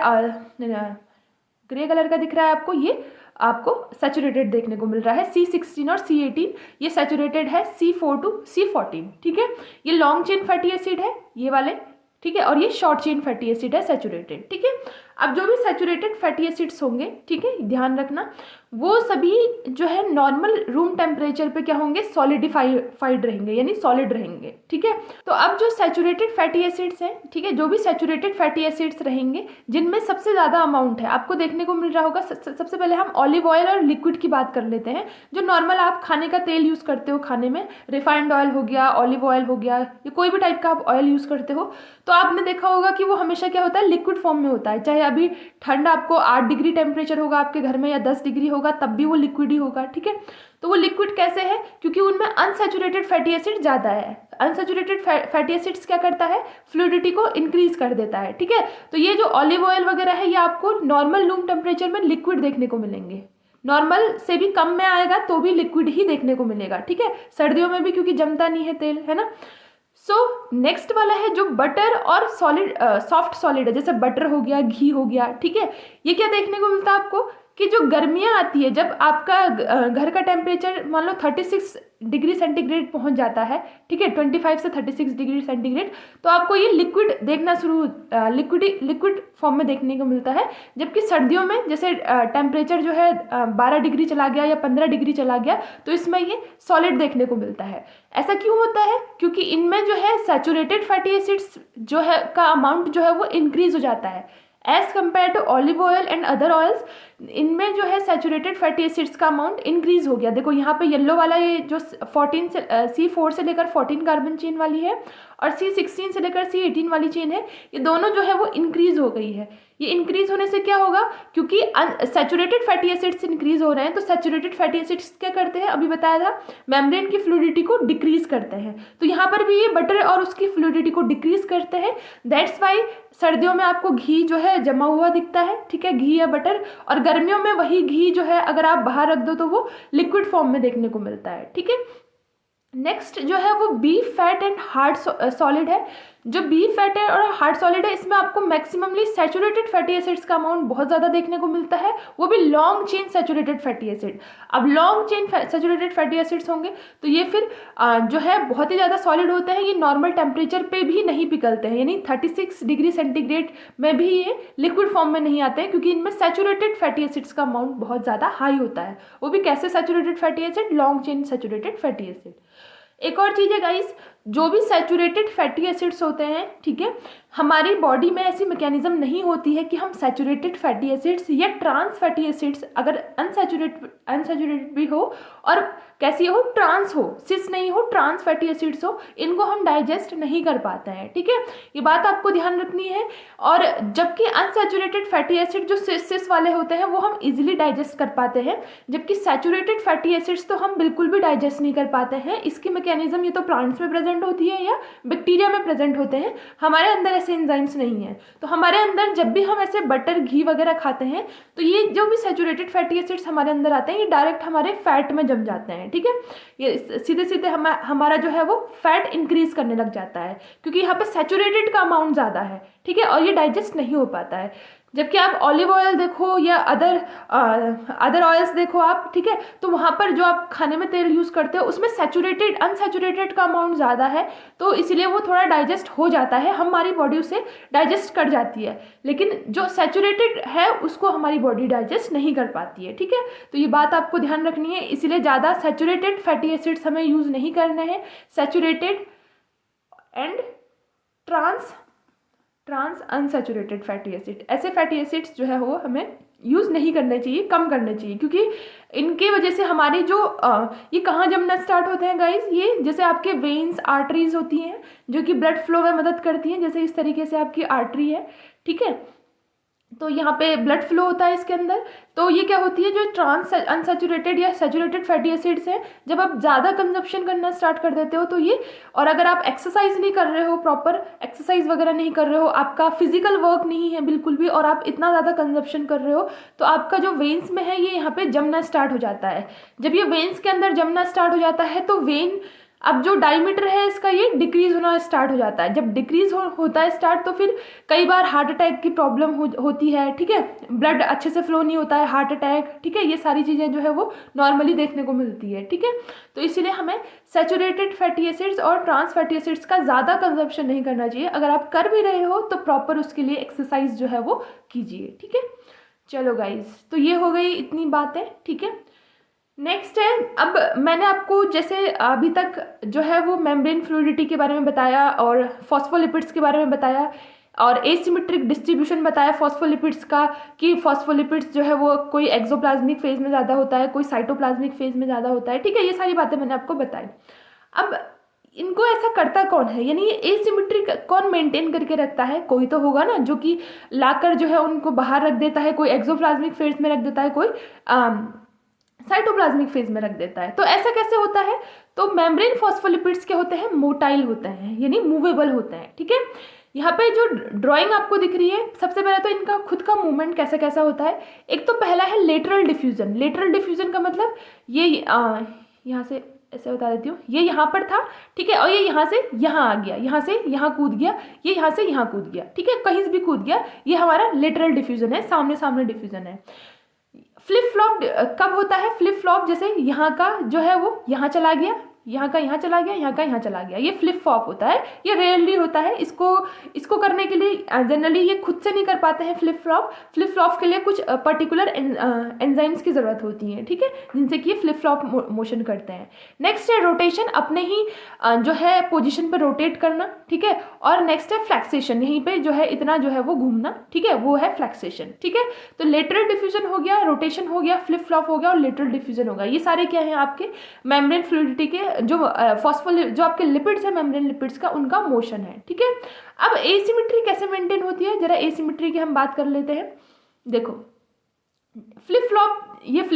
ग्रे कलर का दिख रहा है आपको ये आपको सैचुरेटेड देखने को मिल रहा है। C16 और C18 ये सैचुरेटेड है, C4 to C14, ठीक है। ये लॉन्ग चेन फैटी एसिड है ये वाले, ठीक है, और ये शॉर्ट चेन फैटी एसिड है सैचुरेटेड, ठीक है। अब जो भी सैचुरेटेड फैटी एसिड्स होंगे, ठीक है, ध्यान रखना वो सभी जो है नॉर्मल रूम टेम्परेचर पे क्या होंगे, सॉलिडिफाइड रहेंगे, यानी सॉलिड रहेंगे, ठीक है। तो अब जो सैचुरेटेड फैटी एसिड्स हैं, ठीक है, जो भी सैचुरेटेड फैटी एसिड्स रहेंगे जिनमें सबसे ज़्यादा अमाउंट है आपको देखने को मिल रहा होगा। सबसे पहले हम ऑलिव ऑयल और लिक्विड की बात कर लेते हैं, जो नॉर्मल आप खाने का तेल यूज़ करते हो खाने में, रिफाइंड ऑयल हो गया, ऑलिव ऑयल हो गया, या कोई भी टाइप का आप ऑयल यूज़ करते हो, तो आपने देखा होगा कि वो हमेशा क्या होता है, लिक्विड फॉर्म में होता है। चाहे अभी ठंड आपको 8 डिग्री टेम्परेचर होगा आपके घर में या 10 डिग्री होगा, तब भी वो लिक्विड ही होगा, ठीक है। तो वो लिक्विड कैसे है, क्योंकि उनमें अनसैचुरेटेड फैटी एसिड ज़्यादा है। अनसैचुरेटेड फैटी एसिड्स क्या करता है, फ्लूइडिटी को इंक्रीज कर देता है, ठीक है। तो ये जो ऑलिव ऑयल वगैरह है ये आपको नॉर्मल रूम टेम्परेचर में लिक्विड देखने को मिलेंगे, नॉर्मल से भी कम में आएगा तो भी लिक्विड ही देखने को मिलेगा, ठीक है, सर्दियों में भी, क्योंकि जमता नहीं है तेल, है ना। सो नेक्स्ट वाला है जो बटर और सॉलिड सॉफ्ट सॉलिड है, जैसे बटर हो गया, घी हो गया, ठीक है। ये क्या देखने को मिलता है आपको कि जो गर्मियाँ आती है, जब आपका घर का टेम्परेचर मान लो 36 डिग्री सेंटीग्रेड पहुंच जाता है, ठीक है, 25 से 36 डिग्री सेंटीग्रेड, तो आपको ये लिक्विड देखना लिक्विड फॉर्म में देखने को मिलता है। जबकि सर्दियों में जैसे टेम्परेचर जो है 12 डिग्री चला गया या 15 डिग्री चला गया, तो इसमें ये सॉलिड देखने को मिलता है। ऐसा क्यों होता है, क्योंकि इनमें जो है सैचुरेटेड फैटी एसिड्स जो है का अमाउंट जो है वो इंक्रीज हो जाता है as compare to olive oil and other oils. इनमें जो है सैचुरेटेड फैटी एसिड्स का अमाउंट इंक्रीज हो गया। देखो यहाँ पे येलो वाला ये जो 14 से C4 से लेकर 14 कार्बन चेन वाली है और C16 से लेकर C18 वाली चेन है, ये दोनों जो है वो इंक्रीज हो गई है। ये इंक्रीज होने से क्या होगा, क्योंकि सैचुरेटेड फैटी एसिड्स इंक्रीज हो रहे हैं, तो सैचुरेटेड फैटी एसिड्स क्या करते हैं, अभी बताया था, मेम्ब्रेन की फ्लूइडिटी को डिक्रीज करते हैं। तो यहाँ पर भी ये बटर और उसकी फ्लूइडिटी को डिक्रीज करते हैं। दैट्स वाई सर्दियों में आपको घी जो है जमा हुआ दिखता है, ठीक है, घी या बटर, और गर्मियों में वही घी जो है अगर आप बाहर रख दो तो वो लिक्विड फॉर्म में देखने को मिलता है, ठीक है। नेक्स्ट जो है वो beef fat and hard solid है। जो बीफ फैट है और हार्ड सॉलिड है, इसमें आपको मैक्सिममली सैचुरेटेड फैटी एसिड्स का अमाउंट बहुत ज़्यादा देखने को मिलता है, वो भी long chain saturated fatty acid. अब long chain saturated fatty acids होंगे तो ये फिर जो है बहुत ही ज़्यादा सॉलिड होते हैं, ये नॉर्मल टेम्परेचर पे भी नहीं पिघलते हैं, यानी 36 डिग्री सेंटीग्रेड में भी ये लिक्विड फॉर्म में नहीं आते हैं, क्योंकि इनमें सैचुरेटेड फैटी एसिड्स का अमाउंट बहुत ज़्यादा हाई होता है। वो भी कैसे saturated fatty acid, long chain saturated fatty acid. एक और चीज़ है गाइस, जो भी सैचुरेटेड फैटी एसिड्स होते हैं, ठीक है, हमारी बॉडी में ऐसी मैकेनिज्म नहीं होती है कि हम सैचुरेटेड फैटी एसिड्स या ट्रांस फैटी एसिड्स, अगर अनसैचुरेटेड भी हो और कैसी हो, ट्रांस हो, सिस नहीं हो, ट्रांस फैटी एसिड्स हो, इनको हम डाइजेस्ट नहीं कर पाते हैं, ठीक है, ये बात आपको ध्यान रखनी है। और जबकि अनसैचुरेटेड फैटी एसिड जो सिस वाले होते हैं वो हम इजीली डाइजेस्ट कर पाते हैं, जबकि सैचुरेटेड फैटी एसिड्स तो हम बिल्कुल भी डाइजेस्ट नहीं कर पाते हैं। इसकी मैकेनिज्म ये तो प्लांट्स में प्रेजेंट होती है या बैक्टीरिया में प्रेजेंट होते हैं, हमारे अंदर ऐसे एंजाइम्स नहीं है। तो हमारे अंदर जब भी हम ऐसे बटर, घी वगैरह खाते हैं तो ये जो भी सैचुरेटेड फैटी एसिड्स हमारे अंदर आते हैं ये डायरेक्ट हमारे फैट में जम जाते हैं, ठीक है, ये सीधे सीधे हमारा जो है वो फैट इंक्रीज करने लग जाता है, क्योंकि यहाँ पे सैचुरेटेड का अमाउंट ज़्यादा है, ठीक है, और ये डाइजेस्ट नहीं हो पाता है। जबकि आप ऑलिव ऑयल देखो या अदर ऑयल्स देखो आप, ठीक है, तो वहाँ पर जो आप खाने में तेल यूज़ करते हो उसमें सैचुरेटेड अनसैचुरेटेड का अमाउंट ज़्यादा है, तो इसलिए वो थोड़ा डाइजेस्ट हो जाता है, हमारी बॉडी उसे डाइजेस्ट कर जाती है। लेकिन जो सैचुरेटेड है उसको हमारी बॉडी डाइजेस्ट नहीं कर पाती है, ठीक है। तो ये बात आपको ध्यान रखनी है, इसीलिए ज़्यादा सैचुरेटेड फैटी एसिड्स हमें यूज़ नहीं करने हैं। Saturated and trans unsaturated fatty acid, ऐसे फैटी एसिड्स जो है वो हमें यूज़ नहीं करने चाहिए, कम करने चाहिए, क्योंकि इनके वजह से हमारी जो ये कहाँ जमना स्टार्ट होते हैं गाइज, ये जैसे आपके वेन्स आर्टरीज होती हैं जो कि ब्लड फ्लो में मदद करती हैं, जैसे इस तरीके से आपकी आर्टरी है, ठीक है, तो यहाँ पे ब्लड फ्लो होता है इसके अंदर। तो ये क्या होती है, जो ट्रांस अनसैचुरेटेड या सैचुरेटेड फैटी एसिड्स हैं, जब आप ज़्यादा कंजप्शन करना स्टार्ट कर देते हो तो ये, और अगर आप एक्सरसाइज नहीं कर रहे हो, प्रॉपर एक्सरसाइज वगैरह नहीं कर रहे हो, आपका फिजिकल वर्क नहीं है बिल्कुल भी, और आप इतना ज़्यादा कंजप्शन कर रहे हो, तो आपका जो वेन्स में है ये यहाँ पे जमना स्टार्ट हो जाता है। जब ये वेन्स के अंदर जमना स्टार्ट हो जाता है तो वेन, अब जो डायमीटर है इसका ये डिक्रीज होना स्टार्ट हो जाता है। जब डिक्रीज होता है स्टार्ट, तो फिर कई बार हार्ट अटैक की प्रॉब्लम होती है, ठीक है, ब्लड अच्छे से फ्लो नहीं होता है, हार्ट अटैक, ठीक है, ये सारी चीज़ें जो है वो नॉर्मली देखने को मिलती है, ठीक है। तो इसीलिए हमें सैचुरेटेड फैटी एसिड्स और ट्रांस फैटी एसिड्स का ज़्यादा कंजप्शन नहीं करना चाहिए। अगर आप कर भी रहे हो तो प्रॉपर उसके लिए एक्सरसाइज जो है वो कीजिए, ठीक है। चलो गाइज, तो ये हो गई इतनी बातें, ठीक है। नेक्स्ट है, अब मैंने आपको जैसे अभी तक जो है वो मेम्ब्रेन फ्लूइडिटी के बारे में बताया और फॉस्फोलिपिड्स के बारे में बताया और एसिमेट्रिक डिस्ट्रीब्यूशन बताया फॉस्फोलिपिड्स का, कि फॉस्फोलिपिड्स जो है वो कोई एक्सोप्लाज्मिक फेज में ज़्यादा होता है, कोई साइटोप्लाज्मिक फेज में ज़्यादा होता है, ठीक है, ये सारी बातें मैंने आपको बताई। अब इनको ऐसा करता कौन है, यानी एसिमेट्रिक कौन मेंटेन करके रखता है, कोई तो होगा ना जो कि लाकर जो है उनको बाहर रख देता है, कोई एक्सोप्लाज्मिक फेज में रख देता है, कोई साइटोप्लाज्मिक फेज में रख देता है। तो ऐसा कैसे होता है, तो मेम्ब्रेन फॉस्फोलिपिड्स के होते हैं, मोटाइल होते हैं, यानी मूवेबल होते हैं, ठीक है। यहाँ पे जो ड्राइंग आपको दिख रही है, सबसे पहले तो इनका खुद का मूवमेंट कैसा कैसा होता है। एक तो पहला है लेटरल डिफ्यूजन। लेटरल डिफ्यूजन का मतलब ये यहाँ से ऐसे बता देती हूँ, ये यहाँ पर था, ठीक है, और ये यहाँ से यहाँ आ गया, यहाँ से यहाँ कूद गया, ये यहाँ से यहाँ कूद गया, ठीक है, कहीं से भी कूद गया, ये हमारा लेटरल डिफ्यूजन है, सामने सामने डिफ्यूजन है। फ्लिप फ्लॉप कब होता है, फ्लिप फ्लॉप जैसे यहाँ का जो है वो यहाँ चला गया, यहाँ का यहाँ चला गया, यहाँ का यहाँ चला गया, ये फ्लिप फ्लॉप होता है, ये रेयरली होता है। इसको करने के लिए जनरली ये खुद से नहीं कर पाते हैं फ्लिप फ्लॉप के लिए कुछ पर्टिकुलर एंजाइम्स की ज़रूरत होती है, ठीक है, जिनसे कि ये फ्लिप फ्लॉप मोशन करते हैं। नेक्स्ट है रोटेशन, अपने ही जो है पोजिशन पर रोटेट करना, ठीक है, और नेक्स्ट है फ्लैक्सेशन, यहीं पर जो है इतना जो है वो घूमना, ठीक है, वो है फ्लैक्सेशन, ठीक है। तो लेटरल डिफ्यूजन हो गया, रोटेशन हो गया, फ्लिप फ्लॉप हो गया और लेटरल डिफ्यूजन हो गया। ये सारे क्या हैं आपके मेम्ब्रेन फ्लूइडिटी के जो जो आपके लिपिड्स है मेम्ब्रेन लिपिड्स का, उनका मोशन है, ठीक है। अब एसिमेट्री कैसे मेंटेन होती है, जरा एसिमेट्री की हम बात कर लेते हैं। देखो फ्लिप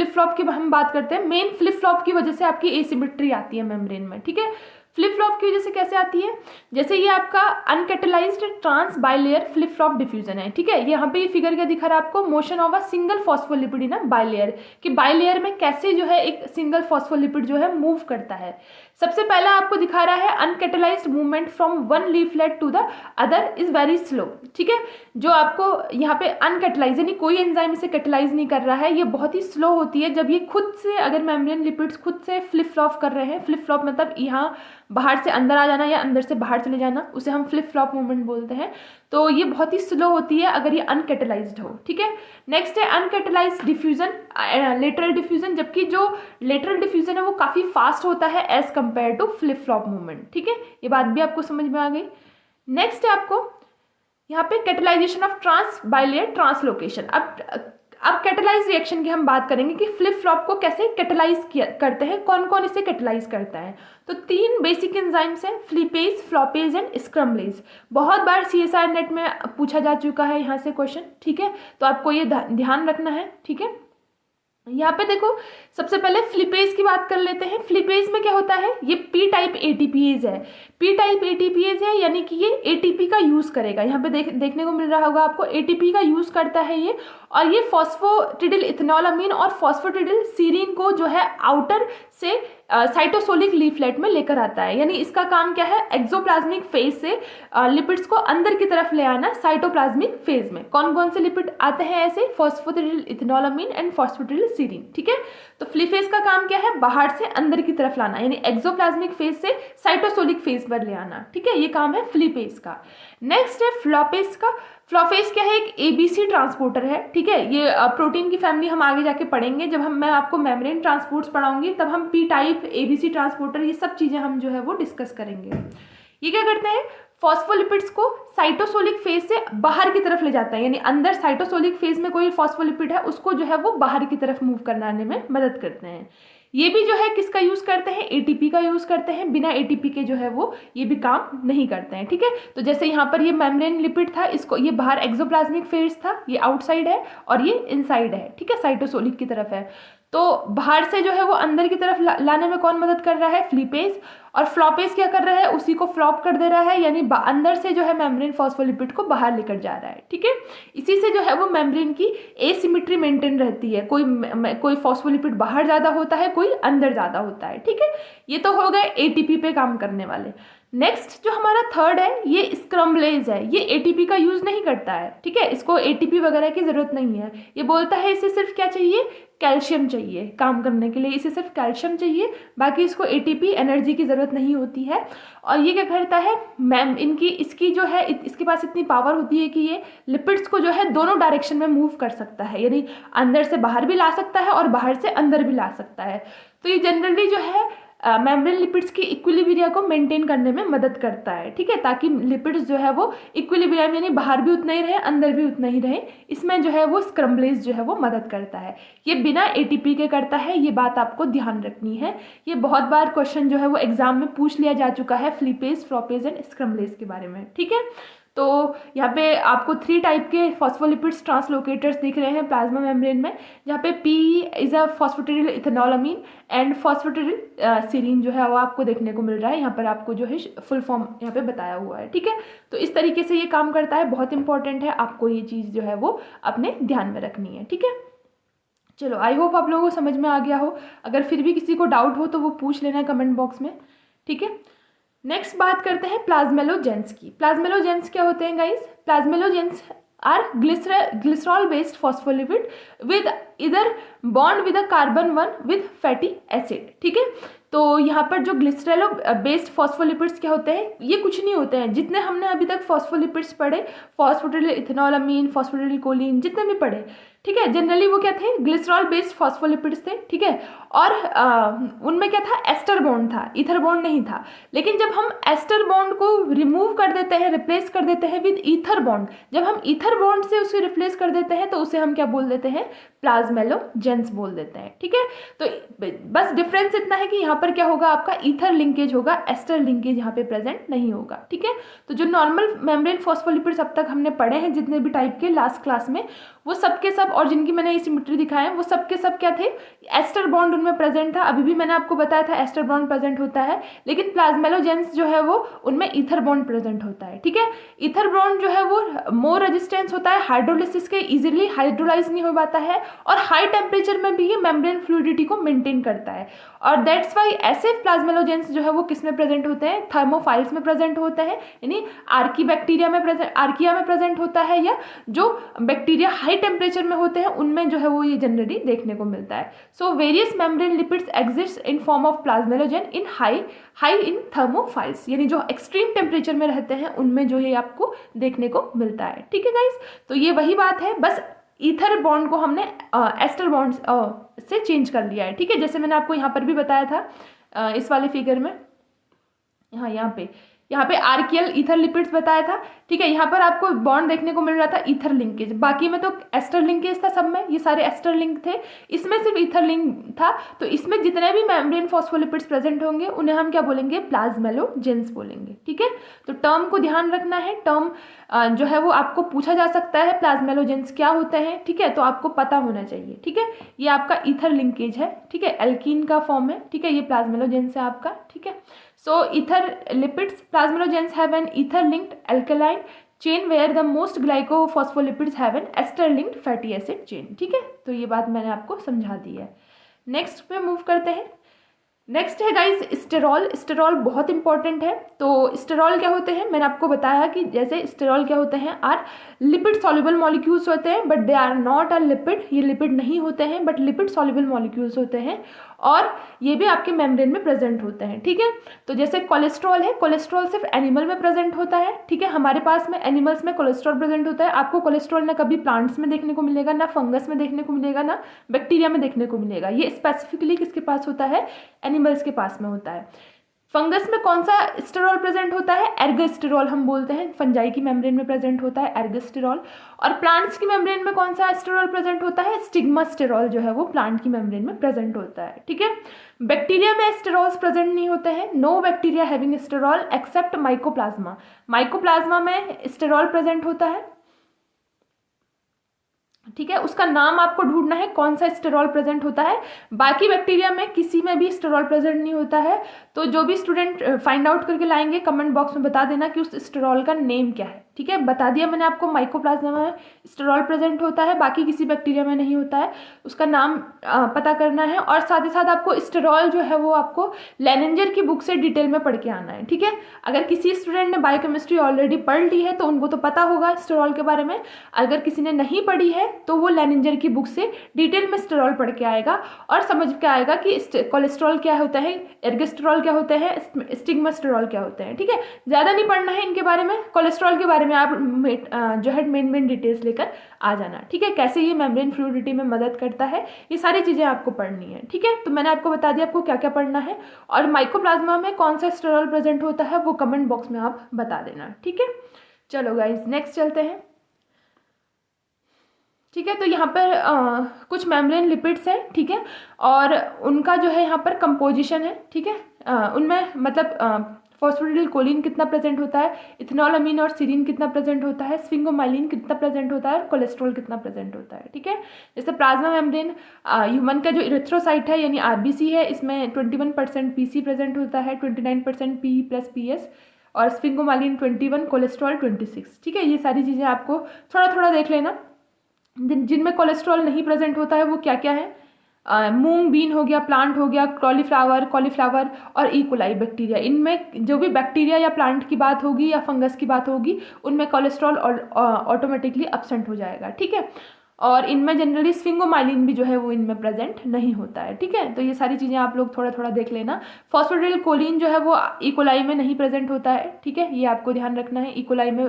फ्लॉप की हम बात करते हैं। मेन फ्लिप फ्लॉप की वजह से आपकी एसिमेट्री आती है मेम्ब्रेन में, ठीक है। फ्लिप फ्लॉप की वजह से कैसे आती है, जैसे ये आपका uncatalysed trans bilayer flip flop diffusion है, ठीक है। यहाँ पे ये फिगर क्या दिखा रहा है आपको, motion of a single phospholipid in a bilayer, कि बाइलेयर में कैसे जो है एक सिंगल फॉस्फोलिपिड जो है मूव करता है। सबसे पहला आपको दिखा रहा है uncatalysed movement from one leaflet to the other is very slow, ठीक है। जो आपको यहाँ पे अनकैटलाइज यानी कोई एंजाइम इसे कैटलाइज नहीं कर रहा है, ये बहुत ही स्लो होती है। जब ये खुद से, अगर मेम्ब्रेन लिपिड्स खुद से फ्लिप फ्लॉप कर रहे हैं, फ्लिप फ्लॉप मतलब यहाँ बाहर से अंदर आ जाना या अंदर से बाहर चले जाना, उसे हम फ्लिप फ्लॉप मूवमेंट बोलते हैं। तो ये बहुत ही स्लो होती है अगर ये अनकैटलाइज्ड हो, ठीक है। नेक्स्ट है अनकैटलाइज्ड डिफ्यूजन, लेटरल डिफ्यूजन, जबकि जो लेटरल डिफ्यूजन है वो काफ़ी फास्ट होता है as compare to flip flop movement, ठीक है। ये बात भी आपको समझ में आ गई। नेक्स्ट है आपको यहाँ पे catalysation of trans bilayer translocation. अब कैटलाइज रिएक्शन की हम बात करेंगे कि फ्लिप फ्लॉप को कैसे कैटलाइज करते हैं, कौन कौन इसे कैटलाइज करता है। तो 3 बेसिक एंजाइम्स हैं, फ्लिपेज, फ्लॉपेज एंड स्क्रम्बलेज। बहुत बार CSR नेट में पूछा जा चुका है यहाँ से क्वेश्चन, ठीक है, तो आपको ये ध्यान रखना है, ठीक है। यहाँ पे देखो सबसे पहले फ्लिपेज की बात कर लेते हैं। फ्लिपेज में क्या होता है, ये पी टाइप एटीपीएज है, पी टाइप एटीपीएज है, यानी कि ये एटीपी का यूज़ करेगा। यहाँ पे देखने को मिल रहा होगा आपको, एटीपी का यूज़ करता है ये, और ये फॉस्फोटिडिल इथेनॉल अमीन और फॉस्फोटिडिल सीरीन को जो है आउटर से साइटोसोलिक लीफलेट में लेकर आता है। यानी इसका काम क्या है, एक्सोप्लाज्मिक फेज से लिपिड्स को अंदर की तरफ ले आना साइटोप्लाज्मिक फेज में। कौन कौन से लिपिड आते हैं ऐसे, फॉस्फोटिडिल इथेनॉलमीन एंड फॉस्फोटिडिल सीरीन, ठीक है। तो फ्ली फेज का काम क्या है, बाहर से अंदर की तरफ लाना, यानी एक्सोप्लाज्मिक फेज से साइटोसोलिक फेज पर ले आना, ठीक है, ये काम है फ्ली फेज का। नेक्स्ट है फ्लॉपेज का। फ्लॉपेज क्या है, एक एबीसी ट्रांसपोर्टर है, ठीक है। ये प्रोटीन की फैमिली हम आगे जाके पढ़ेंगे, जब मैं आपको मेम्ब्रेन ट्रांसपोर्ट्स पढ़ाऊंगी तब हम पी टाइप, एबीसी ट्रांसपोर्टर, ये सब चीज़ें हम जो है वो डिस्कस करेंगे। ये क्या करते हैं, फॉस्फोलिपिड्स को साइटोसोलिक फेज से बाहर की तरफ ले जाता है, यानी अंदर साइटोसोलिक फेज में कोई फॉस्फोलिपिड है उसको जो है वो बाहर की तरफ मूव कराने में मदद करते हैं। ये भी जो है किसका यूज़ करते हैं, एटीपी का यूज़ करते हैं। बिना एटीपी के जो है वो ये भी काम नहीं करते हैं, ठीक है। तो जैसे यहाँ पर ये मेम्ब्रेन लिपिड था, इसको ये बाहर एक्सोप्लाज्मिक फेज था, ये आउटसाइड है और ये इनसाइड है, ठीक है, साइटोसोलिक की तरफ है। तो बाहर से जो है वो अंदर की तरफ लाने में कौन मदद कर रहा है, फ्लीपेज। और फ्लॉपेज क्या कर रहा है, उसी को फ्लॉप कर दे रहा है, यानी अंदर से जो है मेम्ब्रेन फॉस्फोलिपिड को बाहर लेकर जा रहा है, ठीक है। इसी से जो है वो मेम्ब्रेन की एसिमेट्री मेंटेन रहती है, कोई फॉस्फोलिपिड बाहर ज़्यादा होता है, कोई अंदर ज़्यादा होता है, ठीक है। ये तो हो गए एटीपी पे काम करने वाले। नेक्स्ट जो हमारा थर्ड है, ये स्क्रम्बलेज है। ये एटीपी का यूज़ नहीं करता है, ठीक है, इसको एटीपी वगैरह की ज़रूरत नहीं है। ये बोलता है इसे सिर्फ क्या चाहिए, कैल्शियम चाहिए काम करने के लिए, इसे सिर्फ कैल्शियम चाहिए, बाकी इसको एटीपी एनर्जी की ज़रूरत नहीं होती है। और ये क्या करता है, इसकी जो है इसके पास इतनी पावर होती है कि ये लिपिड्स को जो है दोनों डायरेक्शन में मूव कर सकता है, यानी अंदर से बाहर भी ला सकता है और बाहर से अंदर भी ला सकता है। तो ये जनरली जो है मेम्ब्रेन लिपिड्स की इक्विलिब्रिया को मेंटेन करने में मदद करता है, ठीक है, ताकि लिपिड्स जो है वो इक्विलिब्रियम, यानी बाहर भी उतना ही रहे अंदर भी उतना ही रहे, इसमें जो है वो स्क्रम्बलेज जो है वो मदद करता है। ये बिना एटीपी के करता है, ये बात आपको ध्यान रखनी है। ये बहुत बार क्वेश्चन जो है वो एग्जाम में पूछ लिया जा चुका है, फ्लीपेज, फ्लॉपेज एंड स्क्रम्बलेज के बारे में, ठीक है। तो यहाँ पे आपको 3 टाइप के फॉस्फोलिपिड्स ट्रांसलोकेटर्स दिख रहे हैं प्लाज्मा मेम्ब्रेन में, जहाँ पे P is a phosphatidyl ethanolamine and phosphatidyl serine जो है वो आपको देखने को मिल रहा है। यहाँ पर आपको जो है फुल फॉर्म यहाँ पे बताया हुआ है, ठीक है। तो इस तरीके से ये काम करता है, बहुत इंपॉर्टेंट है, आपको ये चीज़ जो है वो अपने ध्यान में रखनी है, ठीक है। चलो, आई होप आप लोगों को समझ में आ गया हो। अगर फिर भी किसी को डाउट हो तो वो पूछ लेना कमेंट बॉक्स में, ठीक है। नेक्स्ट बात करते हैं प्लाज्मेलोजेंस की। प्लाज्मेलोजेंस क्या होते हैं guys, plasmalogens are glycerol based phospholipid with ether bond with a carbon one with fatty acid, ठीक है। तो यहाँ पर जो ग्लिसरेलो बेस्ड फॉस्फोलिपिड्स क्या होते हैं, ये कुछ नहीं होते हैं, जितने हमने अभी तक फॉस्फोलिपिड्स पढ़े, फॉस्फोटिडिल इथेनॉलमीन, फॉस्फोटिडिल कोलिन, जितने भी पढ़े, ठीक है, जनरली वो क्या थे, ग्लिसरॉल बेस्ड फॉस्फोलिपिड्स थे, ठीक है। और उनमें क्या था, एस्टर बॉन्ड था, ईथर बॉन्ड नहीं था। लेकिन जब हम एस्टर बॉन्ड को रिमूव कर देते हैं, रिप्लेस कर देते हैं विद ईथर बॉन्ड, जब हम ईथर बॉन्ड से उसे रिप्लेस कर देते हैं तो उसे हम क्या बोल देते हैं, प्लाज्मेलोजेंस बोल देते हैं, ठीक है। तो बस डिफरेंस इतना है कि यहाँ पर क्या होगा, आपका ईथर लिंकेज होगा, एस्टर लिंकेज यहाँ पे प्रेजेंट नहीं होगा, ठीक है। तो जो नॉर्मल मेम्ब्रेन फॉस्फोलिपिड्स अब तक हमने पढ़े हैं जितने भी टाइप के लास्ट क्लास में, वो सब के सब, और जिनकी मैंने सिमेट्री दिखाया है, वो सब के सब क्या थे, एस्टर बॉन्ड उनमें प्रेजेंट था। अभी भी मैंने आपको बताया था एस्टर बॉन्ड प्रेजेंट होता है, लेकिन प्लाज्मेलोजेंस जो है वो उनमें ईथर बॉन्ड प्रेजेंट होता है, ठीक है। ईथर बॉन्ड जो है वो मोर रेजिस्टेंस होता है, हाइड्रोलिसिस के इजीली हाइड्रोलाइज नहीं हो पाता है, और हाई टेम्परेचर में भी ये मेम्ब्रेन फ्लूइडिटी को मेंटेन करता है। और दैट्स वाई ऐसे प्लाज्मेलोजेंस जो है वो किस में प्रेजेंट होते हैं, थर्मोफाइल्स में प्रेजेंट होते हैं, यानी आर्किया में प्रेजेंट होता है, या जो बैक्टीरिया हाई टेम्परेचर में होते हैं उनमें जो है वो ये जनरली देखने को मिलता है। So various membrane lipids exist in form of plasmalogen in high in thermophiles, यानी जो एक्सट्रीम टेम्परेचर में रहते हैं उनमें जो है आपको देखने को मिलता है, ठीक है गाइस। तो ये वही बात है, बस ईथर बॉन्ड को हमने एस्टर बॉन्ड से चेंज कर लिया है, ठीक है। जैसे मैंने आपको यहाँ पर भी बताया था इस वाले फिगर में, यहाँ पे आर्कियल ईथर लिपिड्स बताया था, ठीक है। यहाँ पर आपको बॉन्ड देखने को मिल रहा था ईथर लिंकेज, बाकी में तो एस्टर लिंकेज था, सब में ये सारे एस्टर लिंक थे, इसमें सिर्फ ईथर लिंक था। तो इसमें जितने भी मेम्ब्रेन फॉस्फोलिपिड्स प्रेजेंट होंगे उन्हें हम क्या बोलेंगे, प्लाज्मेलोजेंस बोलेंगे, ठीक है। तो टर्म को ध्यान रखना है, टर्म जो है वो आपको पूछा जा सकता है, प्लाज्मेलोजेंस क्या होते हैं, ठीक है, तो आपको पता होना चाहिए, ठीक है। ये आपका ईथर लिंकेज है, ठीक है, एल्कीन का फॉर्म है, ठीक है, ये प्लाज्मेलोजेंस है आपका, ठीक है। So ether lipids, plasmalogens have an ether linked alkaline chain where the most glycophospholipids have an ester linked fatty acid chain, ठीक है। तो ये बात मैंने आपको समझा दी है। नेक्स्ट पे मूव करते हैं। नेक्स्ट है गाइस स्टेरॉल। स्टेरॉल बहुत इंपॉर्टेंट है। तो स्टेरॉल क्या होते हैं, मैंने आपको बताया कि जैसे स्टेरॉल क्या होते हैं, आर लिपिड सॉल्युबल मॉलिक्यूल्स होते हैं, but they are not a lipid, ये लिपिड नहीं होते हैं, बट लिपिड सॉल्युबल मॉलिक्यूल्स होते हैं, और ये भी आपके मेम्ब्रेन में प्रेजेंट होते हैं, ठीक है। तो जैसे कोलेस्ट्रॉल है, कोलेस्ट्रॉल सिर्फ एनिमल में प्रेजेंट होता है, ठीक है, हमारे पास में एनिमल्स में कोलेस्ट्रॉल प्रेजेंट होता है। आपको कोलेस्ट्रॉल ना कभी प्लांट्स में देखने को मिलेगा, ना फंगस में देखने को मिलेगा, ना बैक्टीरिया में देखने को मिलेगा। ये स्पेसिफिकली किसके पास होता है, एनिमल्स के पास में होता है। फंगस में कौन सा स्टेरॉल प्रेजेंट होता है, एर्गोस्टेरॉल हम बोलते हैं, फंजाई की मेम्ब्रेन में प्रेजेंट होता है एर्गोस्टेरॉल। और प्लांट्स की मेम्ब्रेन में कौन सा स्टेरॉल प्रेजेंट होता है, स्टिग्मास्टेरॉल जो है वो प्लांट की मेम्ब्रेन में प्रेजेंट होता है, ठीक है। बैक्टीरिया में स्टेरॉल्स प्रेजेंट नहीं होते हैं, no bacteria having sterol except mycoplasma. Mycoplasma में स्टेरॉल प्रेजेंट होता है, ठीक है, उसका नाम आपको ढूंढना है कौन सा स्टेरॉल प्रेजेंट होता है। बाकी बैक्टीरिया में किसी में भी स्टेरॉल प्रेजेंट नहीं होता है। तो जो भी स्टूडेंट फाइंड आउट करके लाएंगे कमेंट बॉक्स में बता देना कि उस स्टेरॉल का नेम क्या है, ठीक है। बता दिया मैंने आपको, माइकोप्लाज्मा में स्टेरॉल प्रेजेंट होता है, बाकी किसी बैक्टीरिया में नहीं होता है, उसका नाम पता करना है। और साथ ही साथ आपको स्टेरॉल जो है वो आपको लेनेंजर की बुक से डिटेल में पढ़ के आना है, ठीक है। अगर किसी स्टूडेंट ने बायोकेमिस्ट्री ऑलरेडी पढ़ ली है तो उनको तो पता होगा स्टेरॉल के बारे में, अगर किसी ने नहीं पढ़ी है तो वो लेनेंजर की बुक से डिटेल में स्टेरॉल पढ़ के आएगा और समझ के आएगा कि कोलेस्ट्रॉल क्या होता है, एर्गोस्टेरॉल क्या होते हैं, स्टिग्मास्टेरॉल क्या होते हैं, ठीक है। ज़्यादा नहीं पढ़ना है इनके बारे में, कोलेस्ट्रॉल के बारे में आप जो है मेन डिटेल्स लेकर आ जाना, ठीक है। कैसे ये मेम्ब्रेन फ्लूइडिटी में मदद करता है, ये सारी चीज़ें आपको पढ़नी है, ठीक है। तो मैंने आपको बता दिया आपको क्या क्या पढ़ना है, और माइकोप्लाज्मा में कौन सा स्टेरॉल प्रेजेंट होता है वो कमेंट बॉक्स में आप बता देना, ठीक है। चलो गाइज नेक्स्ट चलते हैं, ठीक है। तो यहाँ पर कुछ मेम्ब्रेन लिपिड्स हैं, ठीक है, और उनका जो है यहाँ पर कंपोजिशन है, ठीक है। उनमें मतलब फॉस्फेटिडिलकोलिन कितना प्रेजेंट होता है, इथेनॉल अमीन और सीरीन कितना प्रेजेंट होता है, स्फिंगोमाइलिन कितना प्रेजेंट होता है, और कोलेस्ट्रॉल कितना प्रेजेंट होता है, ठीक है। जैसे प्लाज्मा मेम्ब्रेन ह्यूमन का जो इरिथ्रोसाइट है यानी आरबीसी है, इसमें 21% पीसी प्रेजेंट होता है, 29% पी प्लस पीएस, और स्फिंगोमाइलिन 21, कोलेस्ट्रॉल 26, ठीक है। ये सारी चीज़ें आपको थोड़ा थोड़ा देख लेना। जिनमें कोलेस्ट्रॉल नहीं प्रेजेंट होता है वो क्या क्या है, मूंग बीन हो गया, प्लांट हो गया, कॉलीफ्लावर और इकोलाई बैक्टीरिया। इनमें जो भी बैक्टीरिया या प्लांट की बात होगी या फंगस की बात होगी उनमें कोलेस्ट्रॉल ऑटोमेटिकली एब्सेंट हो जाएगा, ठीक है। और इनमें जनरली स्फिंगोमाइलिन भी जो है वो इनमें प्रेजेंट नहीं होता है, ठीक है। तो ये सारी चीज़ें आप लोग थोड़ा थोड़ा देख लेना। फॉस्फेटिडिलकोलिन जो है वो इकोलाई में नहीं प्रेजेंट होता है, ठीक है, ये आपको ध्यान रखना है, इकोलाई में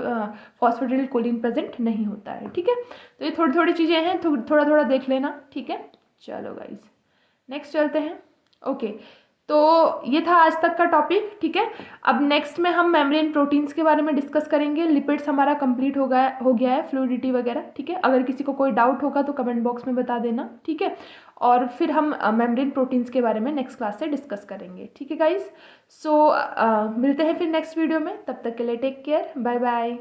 फॉस्फेटिडिलकोलिन प्रेजेंट नहीं होता है, ठीक है। तो ये थोड़ी थोड़ी चीज़ें हैं, थोड़ा थोड़ा देख लेना, ठीक है। चलो गाइज नेक्स्ट चलते हैं, ओके। तो ये था आज तक का टॉपिक, ठीक है। अब नेक्स्ट में हम मेम्ब्रेन प्रोटीन्स के बारे में डिस्कस करेंगे। लिपिड्स हमारा कंप्लीट हो गया है, फ्लूइडिटी वगैरह, ठीक है। अगर किसी को कोई डाउट होगा तो कमेंट बॉक्स में बता देना, ठीक है। और फिर हम मेम्ब्रेन प्रोटीन्स के बारे में नेक्स्ट क्लास से डिस्कस करेंगे, ठीक है गाइज। सो मिलते हैं फिर नेक्स्ट वीडियो में, तब तक के लिए टेक केयर, बाय बाय।